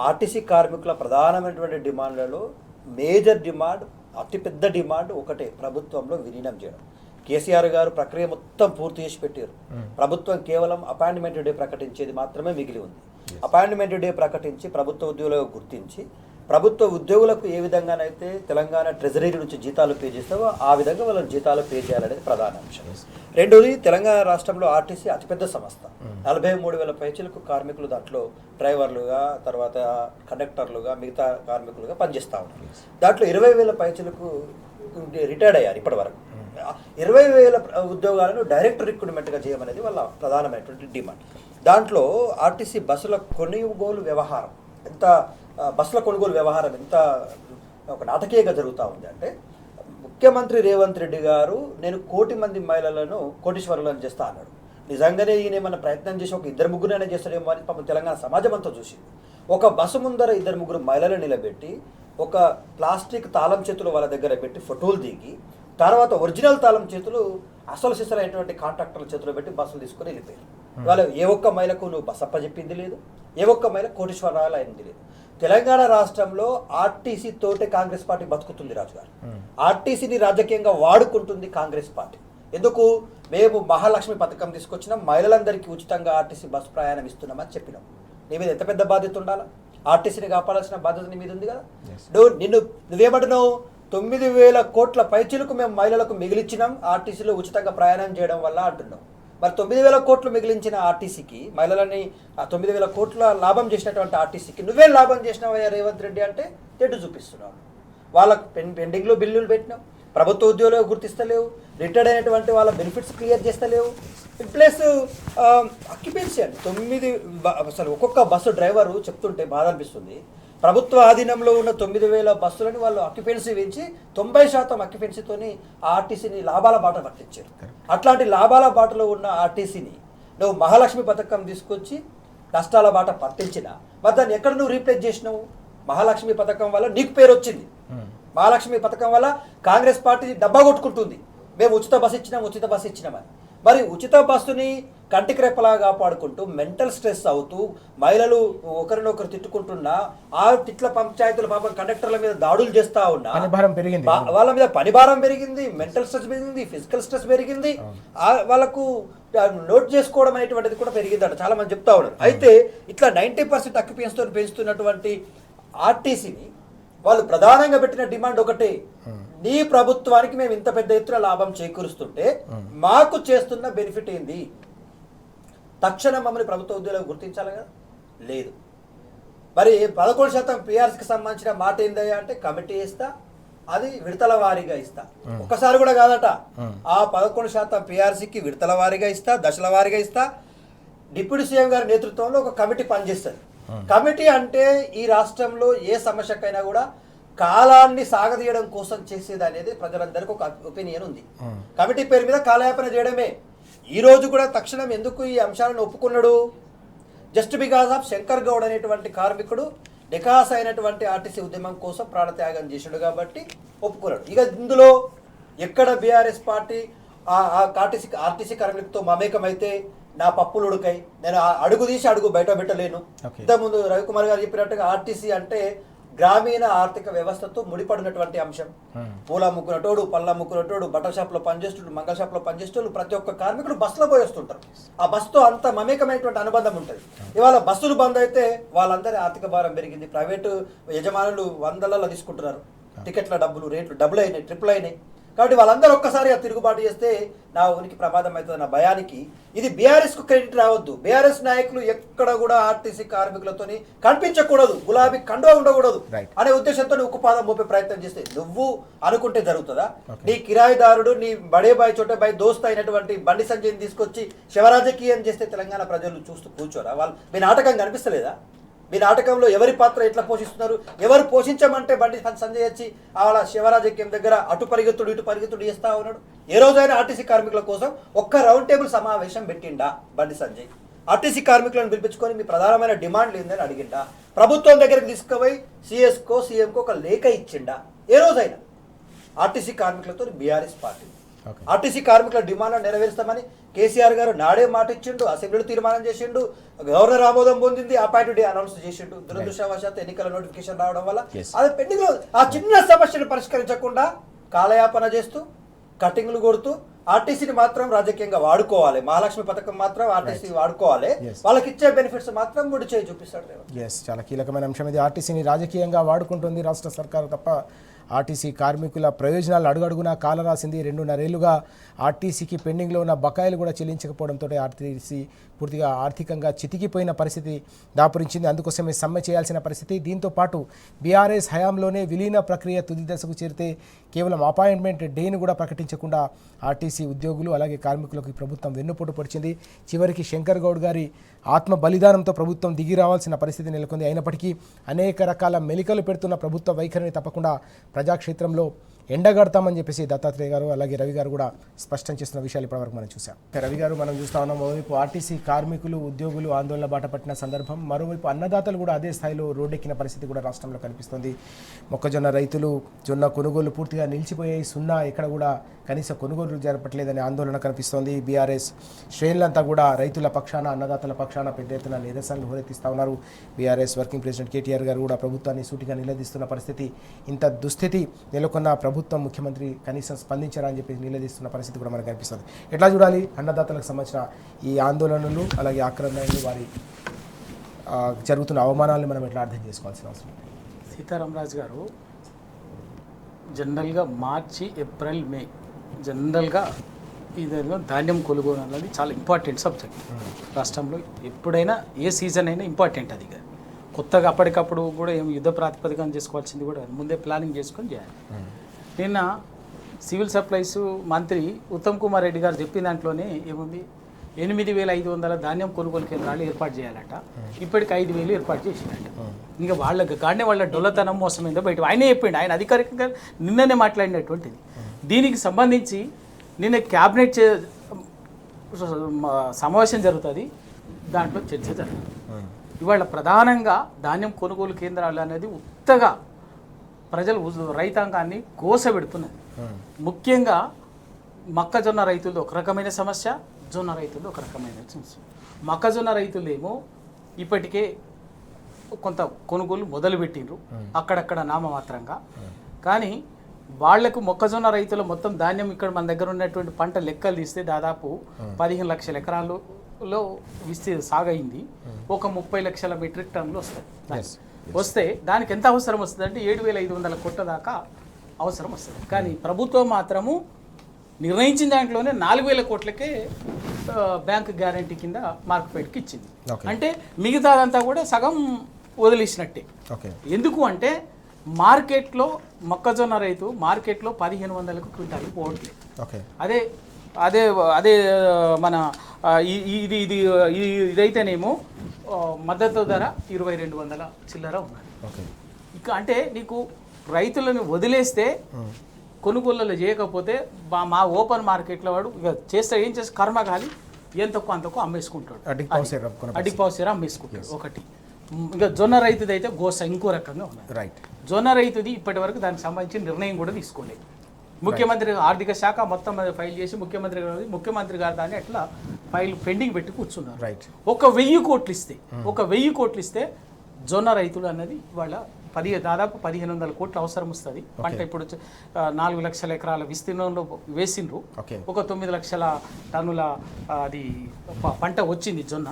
ఆర్టీసీ కార్మికుల ప్రధానమైనటువంటి డిమాండ్లలో మేజర్ డిమాండ్, అతిపెద్ద డిమాండ్ ఒకటే, ప్రభుత్వంలో విలీనం చేయడం. కేసీఆర్ గారు ప్రక్రియ మొత్తం పూర్తి చేసి పెట్టారు. ప్రభుత్వం కేవలం అపాయింట్మెంట్ డే ప్రకటించేది మాత్రమే మిగిలి ఉంది. అపాయింట్మెంట్ డే ప్రకటించి ప్రభుత్వ ఉద్యోగులకు గుర్తించి, ప్రభుత్వ ఉద్యోగులకు ఏ విధంగానైతే తెలంగాణ ట్రెజరీ నుంచి జీతాలు పే చేస్తావో ఆ విధంగా వాళ్ళని జీతాలు పే చేయాలనేది ప్రధాన అంశం. రెండోది, తెలంగాణ రాష్ట్రంలో ఆర్టీసీ అతిపెద్ద సంస్థ. 43,000 పైచీలకు కార్మికులు దాంట్లో డ్రైవర్లుగా, తర్వాత కండక్టర్లుగా, మిగతా కార్మికులుగా పనిచేస్తూ ఉన్నారు. దాంట్లో 20,000 పైచీలకు రిటైర్డ్ అయ్యారు ఇప్పటి వరకు. 20,000 ఉద్యోగాలను డైరెక్ట్ రిక్రూట్మెంట్గా చేయమనేది వాళ్ళ ప్రధానమైనటువంటి డిమాండ్. దాంట్లో ఆర్టీసీ బస్సుల కొనుగోలు వ్యవహారం ఎంత ఒక నాటకీయంగా జరుగుతూ ఉంది అంటే, ముఖ్యమంత్రి రేవంత్ రెడ్డి గారు నేను 1,000,000 మంది మహిళలను కోటీశ్వరులను చేస్తా అన్నాడు. నిజంగానే ఈయన ఏమన్నా ప్రయత్నం చేసి ఒక 2-3 చేస్తారేమో అని పాపం తెలంగాణ సమాజం అంతా చూసింది. ఒక బస్సు ముందర 2-3 మహిళలను నిలబెట్టి, ఒక ప్లాస్టిక్ తాళం చేతులు వాళ్ళ దగ్గర పెట్టి ఫోటోలు దిగి, తర్వాత ఒరిజినల్ తాళం చేతులు అసలు సిసలైనటువంటి కాంట్రాక్టర్ల చేతులు పెట్టి బస్సులు తీసుకొని వెళ్ళిపోయారు. వాళ్ళు ఏ ఒక్క మహిళకు నువ్వు బస్ అప్పచెప్పింది లేదు, ఏ ఒక్క మహిళ కోటీశ్వరరాలు అయింది లేదు. తెలంగాణ రాష్ట్రంలో ఆర్టీసీ తోటే కాంగ్రెస్ పార్టీ బతుకుతుంది రాజుగారు. ఆర్టీసీని రాజకీయంగా వాడుకుంటుంది కాంగ్రెస్ పార్టీ. ఎందుకు? మేము మహాలక్ష్మి పథకం తీసుకొచ్చినాం, మహిళలందరికీ ఉచితంగా ఆర్టీసీ బస్సు ప్రయాణం ఇస్తున్నామని చెప్పినాం. నీ మీద ఎంత పెద్ద బాధ్యత ఉండాలా? ఆర్టీసీని కాపాడాల్సిన బాధ్యత నీ మీద ఉంది కదా. నువ్వేమంటున్నావు? 9,000 కోట్ల పైచీలకు మేము మహిళలకు మిగిలిచ్చినాం ఆర్టీసీలో ఉచితంగా ప్రయాణం చేయడం వల్ల అంటున్నాం. మరి 9,000 కోట్లు మిగిలించిన ఆర్టీసీకి, మహిళలని 9,000 కోట్ల లాభం చేసినటువంటి ఆర్టీసీకి నువ్వేం లాభం చేసినావయ్యా రేవంత్ రెడ్డి అంటే తెడ్డు చూపిస్తున్నావు. వాళ్ళకు పెండింగ్లో బిల్లులు పెట్టినావు, ప్రభుత్వ ఉద్యోగులు గుర్తిస్తలేవు, రిటైర్డ్ అయినటువంటి వాళ్ళ బెనిఫిట్స్ క్లియర్ చేస్తలేవు. ప్లస్ అక్యుపెన్సీ అండి, అసలు ఒక్కొక్క బస్సు డ్రైవరు చెప్తుంటే బాధ అనిపిస్తుంది. ప్రభుత్వ ఆధీనంలో ఉన్న 9,000 బస్సులని వాళ్ళు అక్యుపెన్సీ పెంచి 90% అక్యుపెన్సీతోని ఆర్టీసీని లాభాల బాట పట్టించారు. అట్లాంటి లాభాల బాటలో ఉన్న ఆర్టీసీని నువ్వు మహాలక్ష్మి పథకం తీసుకొచ్చి నష్టాల బాట పట్టించిన, మరి దాన్ని ఎక్కడ నువ్వు రీప్లేస్ చేసినావు? మహాలక్ష్మి పథకం వల్ల నీకు పేరు వచ్చింది. మహాలక్ష్మి పథకం వల్ల కాంగ్రెస్ పార్టీ డబ్బా కొట్టుకుంటుంది, మేము ఉచిత బస్సు ఇచ్చినామని. మరి ఉచిత బస్సుని కంటికి రెప్పలా కాపాడుకుంటూ మెంటల్ స్ట్రెస్ అవుతూ మహిళలు ఒకరినొకరు తిట్టుకుంటున్నా, ఆ తిట్ల పంచాయతీల పాపం కండక్టర్ల మీద దాడులు చేస్తూ ఉన్నా, వాళ్ళ మీద పనిభారం పెరిగింది, మెంటల్ స్ట్రెస్ పెరిగింది, ఫిజికల్ స్ట్రెస్ పెరిగింది, వాళ్ళకు నోట్ చేసుకోవడం అనేటువంటిది కూడా పెరిగిందట చాలా మంది చెప్తా ఉన్నారు. అయితే ఇట్లా 90% అక్యుపెన్సీతో పెంచుతున్నటువంటి ఆర్టీసీని వాళ్ళు ప్రధానంగా పెట్టిన డిమాండ్ ఒకటే, నీ ప్రభుత్వానికి మేము ఇంత పెద్ద ఎత్తున లాభం చేకూరుస్తుంటే మాకు చేస్తున్న బెనిఫిట్ ఏంది? తక్షణం మమ్మల్ని ప్రభుత్వ ఉద్యోగులకు గుర్తించాలి కదా, లేదు. మరి 11% పీఆర్సీకి సంబంధించిన మాట ఏందయ్యా అంటే, కమిటీ ఇస్తా, అది విడతల వారీగా ఇస్తా. ఒక్కసారి కూడా కాదట, ఆ 11% పీఆర్సీకి విడతల వారీగా ఇస్తా, దశల వారీగా ఇస్తా. డిప్యూటీ సీఎం గారి నేతృత్వంలో ఒక కమిటీ పనిచేస్తుంది. కమిటీ అంటే ఈ రాష్ట్రంలో ఏ సమస్యకైనా కూడా కాలాన్ని సాగదీయడం కోసం చేసేది అనేది ప్రజలందరికీ ఒక ఒపీనియన్ ఉంది. కమిటీ పేరు మీద కాలయాపన చేయడమే. ఈ రోజు కూడా తక్షణం ఎందుకు ఈ అంశాలను ఒప్పుకున్నాడు? Just because of Shankar Goud అనేటువంటి కార్మికుడు నికాస్ అయినటువంటి ఆర్టీసీ ఉద్యమం కోసం ప్రాణత్యాగం చేశాడు కాబట్టి ఒప్పుకున్నాడు. ఇక ఇందులో ఎక్కడ బీఆర్ఎస్ పార్టీ ఆర్టీసీ కార్మికులతో మమేకమైతే నా పప్పులు ఉడకాయి, నేను అడుగు తీసి అడుగు బయట పెట్టలేను. Okay. ఇంతకుముందు రవికుమార్ గారు చెప్పినట్టుగా ఆర్టీసీ అంటే గ్రామీణ ఆర్థిక వ్యవస్థతో ముడిపడినటువంటి అంశం. పూల అమ్ముకునేటోడు, పళ్ళ అమ్ముకునేటోడు, బట్టల షాప్లో పనిచేస్తుడు, మంగళ షాప్లో పనిచేసేటోళ్ళు, ప్రతి ఒక్క కార్మికుడు బస్సులో పోయి వస్తుంటారు. ఆ బస్సుతో అంత మమేకమైనటువంటి అనుబంధం ఉంటుంది. ఇవాళ బస్సులు బంద్ అయితే వాళ్ళందరి ఆర్థిక భారం పెరిగింది. ప్రైవేటు యజమానులు వందలలో తీసుకుంటున్నారు. టికెట్ల డబ్బులు, రేట్లు డబ్బులు అయినాయి, ట్రిపుల్ అయినాయి. కాబట్టి వాళ్ళందరూ ఒక్కసారి ఆ తిరుగుబాటు చేస్తే నా ఉనికి ప్రమాదం అవుతుంది నా భయానికి ఇది బీఆర్ఎస్కు క్రెడిట్ రావద్దు. బీఆర్ఎస్ నాయకులు ఎక్కడ కూడా ఆర్టీసీ కార్మికులతోని కనిపించకూడదు, గులాబీ కండువా ఉండకూడదు అనే ఉద్దేశంతో ఉక్కుపాదం మోపే ప్రయత్నం చేస్తే నువ్వు అనుకుంటే జరుగుతుందా? నీ కిరాయిదారుడు, నీ బడే బాయ్ చోటే బాయ్ దోస్త్ అయినటువంటి బండి సంజయ్ని తీసుకొచ్చి శివరాజకీయం చేస్తే తెలంగాణ ప్రజలు చూస్తూ కూర్చోరా? వాళ్ళు మీ నాటకం కనిపిస్తలేదా? మీ నాటకంలో ఎవరి పాత్ర ఎట్లా పోషిస్తున్నారు? ఎవరు పోషించమంటే బండి సంజయ్ వచ్చి వాళ్ళ శివరాజకీయం దగ్గర అటు పరిగెత్తుడు ఇటు పరిగెత్తుడు చేస్తా ఉన్నాడు. ఏ రోజైనా ఆర్టీసీ కార్మికుల కోసం ఒక్క రౌండ్ టేబుల్ సమావేశం పెట్టిండా బండి సంజయ్? ఆర్టీసీ కార్మికులను పిలిపించుకొని మీ ప్రధానమైన డిమాండ్లు ఏందని అడిగిండా? ప్రభుత్వం దగ్గరికి తీసుకుపోయి సిఎస్కో సీఎంకో ఒక లేఖ ఇచ్చిండా? ఏ రోజైనా? ఆర్టీసీ కార్మికులతో బీఆర్ఎస్ పార్టీ ఆర్టీసీ కార్మికుల డిమాండ్లను నెరవేరుస్తామని కేసీఆర్ గారు నాడే మాట ఇచ్చిండు, అసెంబ్లీలో తీర్మానం చేసిండు, గవర్నర్ ఆమోదం పొందింది, అపాయింట్ డే అనౌన్స్ చేసిండు. దురదృష్టవశాత్తు ఎన్నికల నోటిఫికేషన్ రావడం వల్ల అది పెండింగ్ లో ఆ చిన్న సమస్యను పరిష్కరించకుండా కాలయాపన చేస్తూ కటింగ్లు కొడుతూ ఆర్టీసీని మాత్రం రాజకీయంగా వాడుకోవాలి. మహాలక్ష్మి పథకం మాత్రం ఆర్టీసీ వాడుకోవాలి, వాళ్ళకి ఇచ్చే బెనిఫిట్స్ మాత్రం ముడి చేయి చూపిస్తాడు. చాలా కీలకమైన అంశం ఇది. ఆర్టీసీని రాజకీయంగా వాడుకుంటుంది రాష్ట్ర సర్కారు తప్ప ఆర్టీసీ కార్మికుల ప్రయోజనాలు అడుగడుగునా కాలరాసింది. 2.5 ఏళ్లుగా ఆర్టీసీకి పెండింగ్లో ఉన్న బకాయిలు కూడా చెల్లించకపోవడంతో ఆర్టీసీ పూర్తిగా ఆర్థికంగా చితికిపోయిన పరిస్థితి దాపురించింది. అందుకోసమే సమ్మె చేయాల్సిన పరిస్థితి. దీంతో పాటు బీఆర్ఎస్ హయాంలోనే విలీన ప్రక్రియ తుది దశకు చేరితే కేవలం అపాయింట్మెంట్ డేను కూడా ప్రకటించకుండా ఆర్టీసీ ఉద్యోగులు అలాగే కార్మికులకు ప్రభుత్వం వెన్నుపోటు పొడిచింది. చివరికి శంకర్ గౌడ్ గారి ఆత్మ బలిదానంతో ప్రభుత్వం దిగి రావాల్సిన పరిస్థితి నెలకొంది. అయినప్పటికీ అనేక రకాల మెలికలు పెడుతున్న ప్రభుత్వ వైఖరిని తప్పకుండా ప్రజాక్షేత్రంలో ఎండగడతామని చెప్పేసి దత్తాత్రేయ గారు అలాగే రవి గారు కూడా స్పష్టం చేస్తున్న విషయాలు ఇప్పటివరకు మనం చూసాం. రవి గారు, మనం చూస్తా ఉన్నాం మరోవైపు ఆర్టీసీ కార్మికులు ఉద్యోగులు ఆందోళన బాట పట్టిన సందర్భం, మరోవైపు అన్నదాతలు కూడా అదే స్థాయిలో రోడ్డెక్కిన పరిస్థితి కూడా రాష్ట్రంలో కనిపిస్తుంది. మొక్కజొన్న రైతులు జొన్న కొనుగోలు పూర్తిగా నిలిచిపోయాయి. సున్నా ఎక్కడ కూడా కనీస కొనుగోలు జరపట్లేదనే ఆందోళన కనిపిస్తోంది. బీఆర్ఎస్ శ్రేణులంతా కూడా రైతుల పక్షాన అన్నదాతల పక్షాన పెద్ద ఎత్తున నిరసనలు హోరెత్తిస్తూ ఉన్నారు. బీఆర్ఎస్ వర్కింగ్ ప్రెసిడెంట్ కేటీఆర్ గారు కూడా ప్రభుత్వాన్ని సూటిగా నిలదీస్తున్న పరిస్థితి. ఇంత దుస్థితి నెలకొన్న ప్రభుత్వం ముఖ్యమంత్రి కనీసం స్పందించారా అని చెప్పి నిలదీస్తున్న పరిస్థితి కూడా మనకు కనిపిస్తుంది. ఎట్లా చూడాలి అన్నదాతలకు సంబంధించిన ఈ ఆందోళనలు అలాగే ఆక్రమణలు, వారి జరుగుతున్న అవమానాలను మనం ఎట్లా అర్థం చేసుకోవాల్సిన అవసరం? సీతారామరాజు గారు, జనరల్గా మార్చి ఏప్రిల్ మే జనరల్గా ఇదేదో ధాన్యం కొనుగోలు అన్నది చాలా ఇంపార్టెంట్ సబ్జెక్ట్ రాష్ట్రంలో. ఎప్పుడైనా ఏ సీజన్ అయినా ఇంపార్టెంట్. అది కొత్తగా అప్పటికప్పుడు కూడా ఏం యుద్ధ ప్రాతిపదికన చేసుకోవాల్సింది కూడా ముందే ప్లానింగ్ చేసుకొని చేయాలి. నిన్న సివిల్ సప్లైస్ మంత్రి ఉత్తమ్ కుమార్ రెడ్డి గారు చెప్పిన దాంట్లోనే ఏముంది, 8,500 ధాన్యం కొనుగోలు కేంద్రాలు ఏర్పాటు చేయాలట. ఇప్పటికి 5,000 ఏర్పాటు చేసినట్ట. ఇంకా వాళ్ళకి కానీ వాళ్ళ డొల్లతనం మోసమైందో బయట ఆయనే చెప్పిండు. ఆయన అధికారికంగా నిన్ననే మాట్లాడినటువంటిది. దీనికి సంబంధించి నిన్న క్యాబినెట్ సమావేశం జరుగుతుంది, దాంట్లో చర్చ జరుగుతుంది. ఇవాళ ప్రధానంగా ధాన్యం కొనుగోలు కేంద్రాలు అనేది ఉత్తగా ప్రజలు రైతాంగాన్ని కోసబెడుతున్నది. ముఖ్యంగా మొక్కజొన్న రైతులది ఒక రకమైన సమస్య, జొన్న రైతులది ఒక రకమైన సమస్య. మొక్కజొన్న రైతులేమో ఇప్పటికే కొంత కొనుగోలు మొదలుపెట్టిండ్రు అక్కడక్కడ నామమాత్రంగా. కానీ వాళ్లకు మొక్కజొన్న రైతులు మొత్తం ధాన్యం ఇక్కడ మన దగ్గర ఉన్నటువంటి పంట లెక్కలు తీస్తే దాదాపు 15 లక్షల ఎకరాలలో సాగైంది. ఒక 30 లక్షల మెట్రిక్ టన్నులు వస్తాయి. వస్తే దానికి ఎంత అవసరం వస్తుంది అంటే 7,500 కోట్ల దాకా అవసరం వస్తుంది. కానీ ప్రభుత్వం మాత్రము నిర్ణయించిన దాంట్లోనే 4,000 కోట్లకే బ్యాంక్ గ్యారంటీ కింద మార్కెట్కి ఇచ్చింది. అంటే మిగతాదంతా కూడా సగం వదిలేసినట్టే. ఎందుకు అంటే మార్కెట్లో మొక్కజొన్న రైతు మార్కెట్లో 1,500కు క్వింటాలు పోవట్లేదు. అదే అదే అదే మన ఇదైతేనేమో మద్దతు ధర 2,200 చిల్లర ఉన్నది. ఇక అంటే నీకు రైతులను వదిలేస్తే కొనుగోళ్ళలో చేయకపోతే మా ఓపెన్ మార్కెట్లో వాడు ఇక చేస్తే ఏం చేస్తే కర్మ కాలి ఎంతకు అంతకు అమ్మేసుకుంటాడు, అడ్డిపావుసేర అమ్మేసుకుంటాడు. ఒకటి ఇంకా జొన్న రైతుది అయితే గోస ఇంకో రకంగా ఉన్నది. జొన్న రైతుది ఇప్పటి వరకు దానికి సంబంధించిన నిర్ణయం కూడా తీసుకోలేదు. ముఖ్యమంత్రి ఆర్థిక శాఖ మొత్తం ఫైల్ చేసి ముఖ్యమంత్రి గారు దాన్ని ఎట్లా ఫైల్ పెండింగ్ పెట్టి కూర్చున్నారు. రైట్. ఒక 1000 కోట్లు ఇస్తే ఒక 1000 కోట్లు ఇస్తే జొన్న రైతులు అన్నది ఇవాళ దాదాపు 1500 కోట్లు అవసరం వస్తుంది. పంట ఇప్పుడు 4 లక్షల ఎకరాల విస్తీర్ణంలో వేసిండ్రు. ఒక 9 లక్షల టన్నుల అది పంట వచ్చింది జొన్న.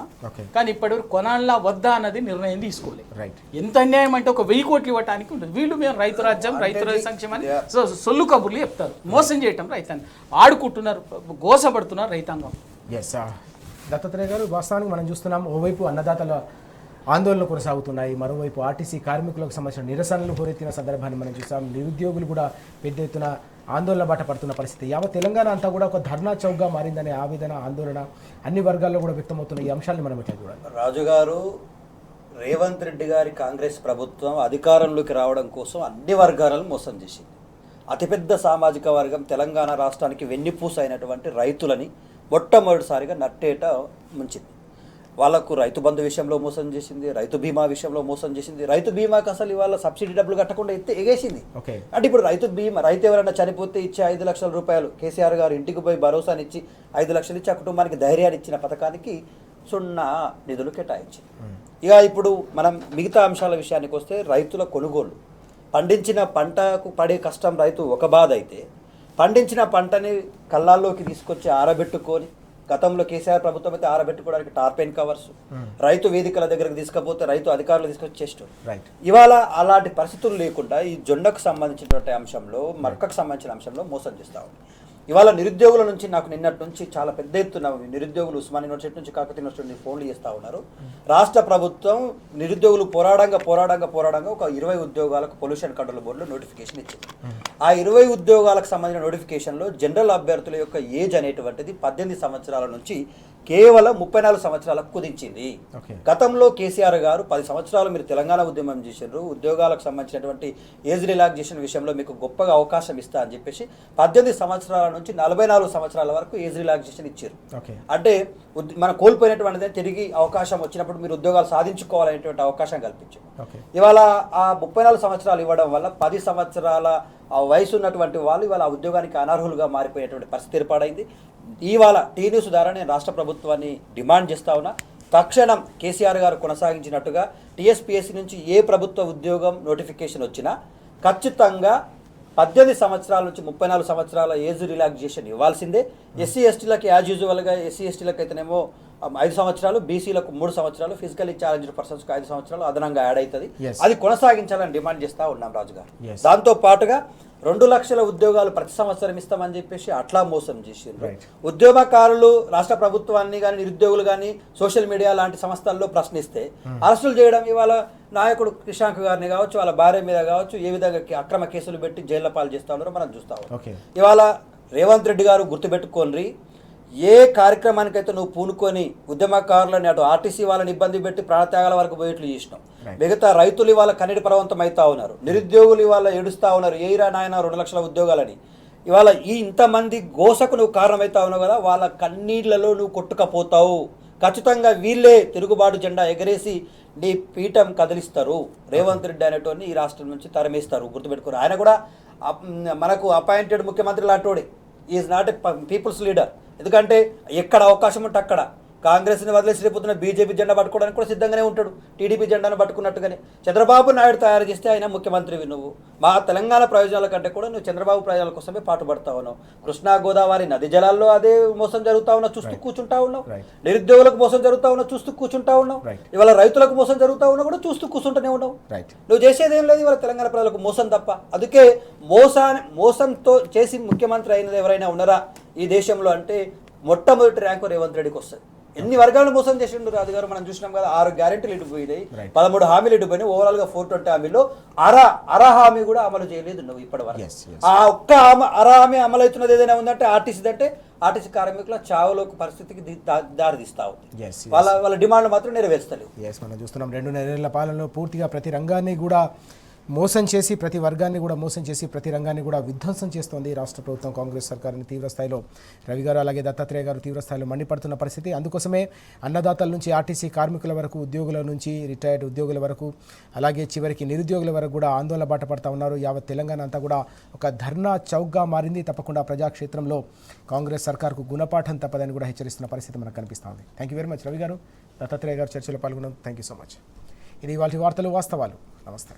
కానీ ఇప్పటివరకు కొనాలా వద్దా అన్నది నిర్ణయం తీసుకోలేదు. ఎంత అన్యాయం అంటే ఒక 1000 కోట్లు ఇవ్వడానికి ఉంటుంది. వీళ్ళు మేము రైతు రాజ్యం రైతు సంక్షేమని సొల్లు కబుర్లు చెప్తారు. మోసం చేయటం రైతాన్ని ఆడుకుంటున్నారు, గోసపడుతున్నారు రైతాంగం. ఎస్ దత్తాత్రేయ గారు, వాస్తవానికి మనం చూస్తున్నాం ఓవైపు అన్నదాతల ఆందోళనలు కొనసాగుతున్నాయి, మరోవైపు ఆర్టీసీ కార్మికులకు సంబంధించిన నిరసనలు హోరెత్తిన సందర్భాన్ని మనం చూసాం. నిరుద్యోగులు కూడా పెద్ద ఎత్తున ఆందోళన బాట పడుతున్న పరిస్థితి. యావత్ తెలంగాణ అంతా కూడా ఒక ధర్నా చౌక్గా మారిందనే ఆవేదన, ఆందోళన అన్ని వర్గాల్లో కూడా వ్యక్తమవుతున్న ఈ అంశాన్ని మనం ఇట్లా చూడాలి. రాజుగారు, రేవంత్ రెడ్డి గారి కాంగ్రెస్ ప్రభుత్వం అధికారంలోకి రావడం కోసం అన్ని వర్గాలను మోసం చేసింది. అతిపెద్ద సామాజిక వర్గం తెలంగాణ రాష్ట్రానికి వెన్నుపూస అయినటువంటి రైతులని మొట్టమొదటిసారిగా నట్టేట ముంచింది. వాళ్ళకు రైతు బంధు విషయంలో మోసం చేసింది, రైతు బీమా విషయంలో మోసం చేసింది. రైతు బీమాకి అసలు ఇవాళ సబ్సిడీ డబ్బులు కట్టకుండా ఎగేసింది. అంటే ఇప్పుడు రైతు బీమా, రైతు ఎవరైనా చనిపోతే ఇచ్చే 5 లక్షల రూపాయలు కేసీఆర్ గారు ఇంటికి పోయి భరోసానిచ్చి 5 లక్షలు ఇచ్చి ఆ కుటుంబానికి ధైర్యాన్ని ఇచ్చిన పథకానికి 0 నిధులు కేటాయించింది. ఇక ఇప్పుడు మనం మిగతా అంశాల విషయానికి వస్తే రైతుల కొనుగోలు, పండించిన పంటకు పడే కష్టం రైతు ఒక బాధ అయితే, పండించిన పంటని కళ్ళాల్లోకి తీసుకొచ్చి ఆరబెట్టుకొని, గతంలో కేసీఆర్ ప్రభుత్వం అయితే ఆరబెట్టుకోవడానికి టార్పెన్ కవర్స్, రైతు వేదికల దగ్గరకు తీసుకపోతే రైతు అధికారులు తీసుకొచ్చి చేస్తారు. ఇవాళ అలాంటి పరిస్థితులు లేకుండా ఈ జొన్నకు సంబంధించినటువంటి అంశంలో, మక్కకు సంబంధించిన అంశంలో మోసం చేస్తా ఉంది. ఇవాళ నిరుద్యోగుల నుంచి నాకు నిన్నటి నుంచి చాలా పెద్ద ఎత్తున నిరుద్యోగులు ఉస్మాన్ యూనివర్సిటీ నుంచి, కాకతీయ యూనివర్సిటీ నుంచి ఫోన్లు చేస్తూ ఉన్నారు. రాష్ట్ర ప్రభుత్వం నిరుద్యోగులు పోరాడంగా ఒక 20 ఉద్యోగాలకు పొల్యూషన్ కంట్రోల్ బోర్డులో నోటిఫికేషన్ ఇచ్చింది. ఆ 20 ఉద్యోగాలకు సంబంధించిన నోటిఫికేషన్లో జనరల్ అభ్యర్థుల యొక్క ఏజ్ అనేటువంటిది 18 సంవత్సరాల నుంచి కేవలం 34 సంవత్సరాలకు కుదించింది. గతంలో కేసీఆర్ గారు 10 సంవత్సరాలు మీరు తెలంగాణ ఉద్యమం చేశారు, ఉద్యోగాలకు సంబంధించినటువంటి ఏజ్ రిలాక్సేషన్ విషయంలో మీకు గొప్పగా అవకాశం ఇస్తా అని చెప్పేసి 18 సంవత్సరాల నుంచి 44 సంవత్సరాల వరకు ఏజ్ రిలాక్సేషన్ ఇచ్చారు. అంటే మనం కోల్పోయినటువంటిది తిరిగి అవకాశం వచ్చినప్పుడు మీరు ఉద్యోగాలు సాధించుకోవాలనేటువంటి అవకాశం కల్పించారు. ఇవాళ ఆ 34 సంవత్సరాలు ఇవ్వడం వల్ల 10 సంవత్సరాల వయసు ఉన్నటువంటి వాళ్ళు ఇవాళ ఆ ఉద్యోగానికి అనర్హులుగా మారిపోయేటువంటి పరిస్థితి ఏర్పడైంది. ఇవాళ టీ న్యూస్ ద్వారా నేను రాష్ట్ర ప్రభుత్వాన్ని డిమాండ్ చేస్తా ఉన్నా, తక్షణం కేసీఆర్ గారు కొనసాగించినట్టుగా టీఎస్పీఎస్సీ నుంచి ఏ ప్రభుత్వ ఉద్యోగం నోటిఫికేషన్ వచ్చినా ఖచ్చితంగా 18 సంవత్సరాల నుంచి 34 సంవత్సరాల ఏజ్ రిలాక్సేషన్ ఇవ్వాల్సిందే. ఎస్సీ ఎస్టీలకు యాజ్ యూజువల్గా, ఎస్సీ ఎస్టీలకు అయితేనేమో 5 సంవత్సరాలు, బీసీలకు 3 సంవత్సరాలు, ఫిజికల్లీ ఛాలెంజ్డ్ పర్సన్స్కి 5 సంవత్సరాలు అదనంగా యాడ్ అవుతుంది. అది కొనసాగించాలని డిమాండ్ చేస్తూ ఉన్నాం రాజుగారు. దాంతో పాటుగా 2 లక్షల ఉద్యోగాలు ప్రతి సంవత్సరం ఇస్తామని చెప్పేసి అట్లా మోసం చేసిండ్రు. ఉద్యోగకారులు రాష్ట్ర ప్రభుత్వాన్ని కానీ, నిరుద్యోగులు కానీ సోషల్ మీడియా లాంటి సంస్థల్లో ప్రశ్నిస్తే అరెస్టులు చేయడం, ఇవాళ నాయకుడు కృషాంక్ గారిని కావచ్చు, వాళ్ళ భార్య మీద కావచ్చు, ఏ విధంగా అక్రమ కేసులు పెట్టి జైళ్ల పాలు చేస్తా ఉన్నారో మనం చూస్తా ఉన్నాం. ఇవాళ రేవంత్ రెడ్డి గారు గుర్తుపెట్టుకోండి, ఏ కార్యక్రమానికైతే నువ్వు పూనుకొని ఉద్యమకారులని అటు ఆర్టీసీ వాళ్ళని ఇబ్బంది పెట్టి ప్రాణత్యాగాల వరకు పోయేట్లు చేసినావు, మిగతా రైతులు ఇవాళ కన్నీటి పర్వంతం అవుతా ఉన్నారు, నిరుద్యోగులు ఇవాళ ఏడుస్తూ ఉన్నారు, ఏయిరా నాయన 2 లక్షల ఉద్యోగాలని. ఇవాళ ఈ ఇంతమంది గోసకు నువ్వు కారణమవుతా ఉన్నావు కదా, వాళ్ళ కన్నీళ్లలో నువ్వు కొట్టుకపోతావు. ఖచ్చితంగా వీళ్ళే తిరుగుబాటు జెండా ఎగరేసి నీ పీఠం కదిలిస్తారు. రేవంత్ రెడ్డి అనేటోని ఈ రాష్ట్రం నుంచి తరమేస్తారు, గుర్తుపెట్టుకోరు. ఆయన కూడా మనకు అపాయింటెడ్ ముఖ్యమంత్రి లాంటోడే, is not a people's leader. ఎందుకంటే ఎక్కడ అవకాశం ఉంటే అక్కడ కాంగ్రెస్ని వదిలేసి రేపుతున్న బీజేపీ జెండా పట్టుకోవడానికి కూడా సిద్ధంగానే ఉంటాడు, టీడీపీ జెండాను పట్టుకున్నట్టుగానే. చంద్రబాబు నాయుడు తయారు చేస్తే ఆయన ముఖ్యమంత్రివి నువ్వు. మా తెలంగాణ ప్రయోజనాల కంటే కూడా నువ్వు చంద్రబాబు ప్రయోజనాల కోసమే పాటుపడతా ఉన్నావు. కృష్ణా గోదావరి నది జలాల్లో అదే మోసం జరుగుతా ఉన్నావు, చూస్తూ కూర్చుంటా ఉన్నావు. నిరుద్యోగులకు మోసం జరుగుతా ఉన్నావు, చూస్తూ కూర్చుంటా ఉన్నావు. ఇవాళ రైతులకు మోసం జరుగుతా ఉన్నా కూడా చూస్తూ కూర్చుంటూనే ఉన్నావు. నువ్వు చేసేది ఏం లేదు ఇవాళ తెలంగాణ ప్రజలకు మోసం తప్ప. అందుకే మోసంతో చేసి ముఖ్యమంత్రి అయినది ఎవరైనా ఉన్నారా ఈ దేశంలో అంటే మొట్టమొదటి ర్యాంకు రేవంత్ రెడ్డికి వస్తుంది. ఎన్ని వర్గాలను మోసం చేసిండు రాజుగారు, మనం చూసినాం కదా. 6 గ్యారెంటీలు ఇటుపోయినాయి, 13 హామీలు ఇటుపోయినాయి. ఓవరాల్గా 420 హామీలో అర హామీ కూడా అమలు చేయలేదు నువ్వు ఇప్పటి వరకు. ఆ ఒక్క అర హామీ అమలు అవుతున్నది ఏదైనా ఉందంటే ఆర్టీసీ, అంటే ఆర్టీసీ కార్మికుల చావులోకి పరిస్థితికి దారితీస్తావు. వాళ్ళ డిమాండ్లు మాత్రం నెరవేర్స్తలేవు. మనం చూస్తున్నాం 2 నెలల పాలనలో పూర్తిగా ప్రతి రంగాన్ని కూడా మోసం చేసి ప్రతి వర్గాన్ని కూడా మోసం చేసి ప్రతి రంగాన్ని కూడా విధ్వంసం చేస్తోంది రాష్ట్ర ప్రభుత్వం కాంగ్రెస్ సర్కారుని తీవ్రస్థాయిలో రవి గారు అలాగే దత్తాత్రేయ గారు తీవ్రస్థాయిలో మండిపడుతున్న పరిస్థితి. అందుకోసమే అన్నదాతల నుంచి ఆర్టీసీ కార్మికుల వరకు, ఉద్యోగుల నుంచి రిటైర్డ్ ఉద్యోగుల వరకు, అలాగే చివరికి నిరుద్యోగుల వరకు కూడా ఆందోళన బాట పడుతూ ఉన్నారు. యావత్ తెలంగాణ అంతా కూడా ఒక ధర్నా చౌక్గా మారింది. తప్పకుండా ప్రజాక్షేత్రంలో కాంగ్రెస్ సర్కార్కు గుణపాఠం తప్పదని కూడా హెచ్చరిస్తున్న పరిస్థితి మనకు కనిపిస్తూ ఉంది. Thank you very much Ravi garu, Dattatreya garu చర్చలో పాల్గొన్నాం. Thank you so much. ఇది ఇవాళ వార్తలు వాస్తవాలు. నమస్తే.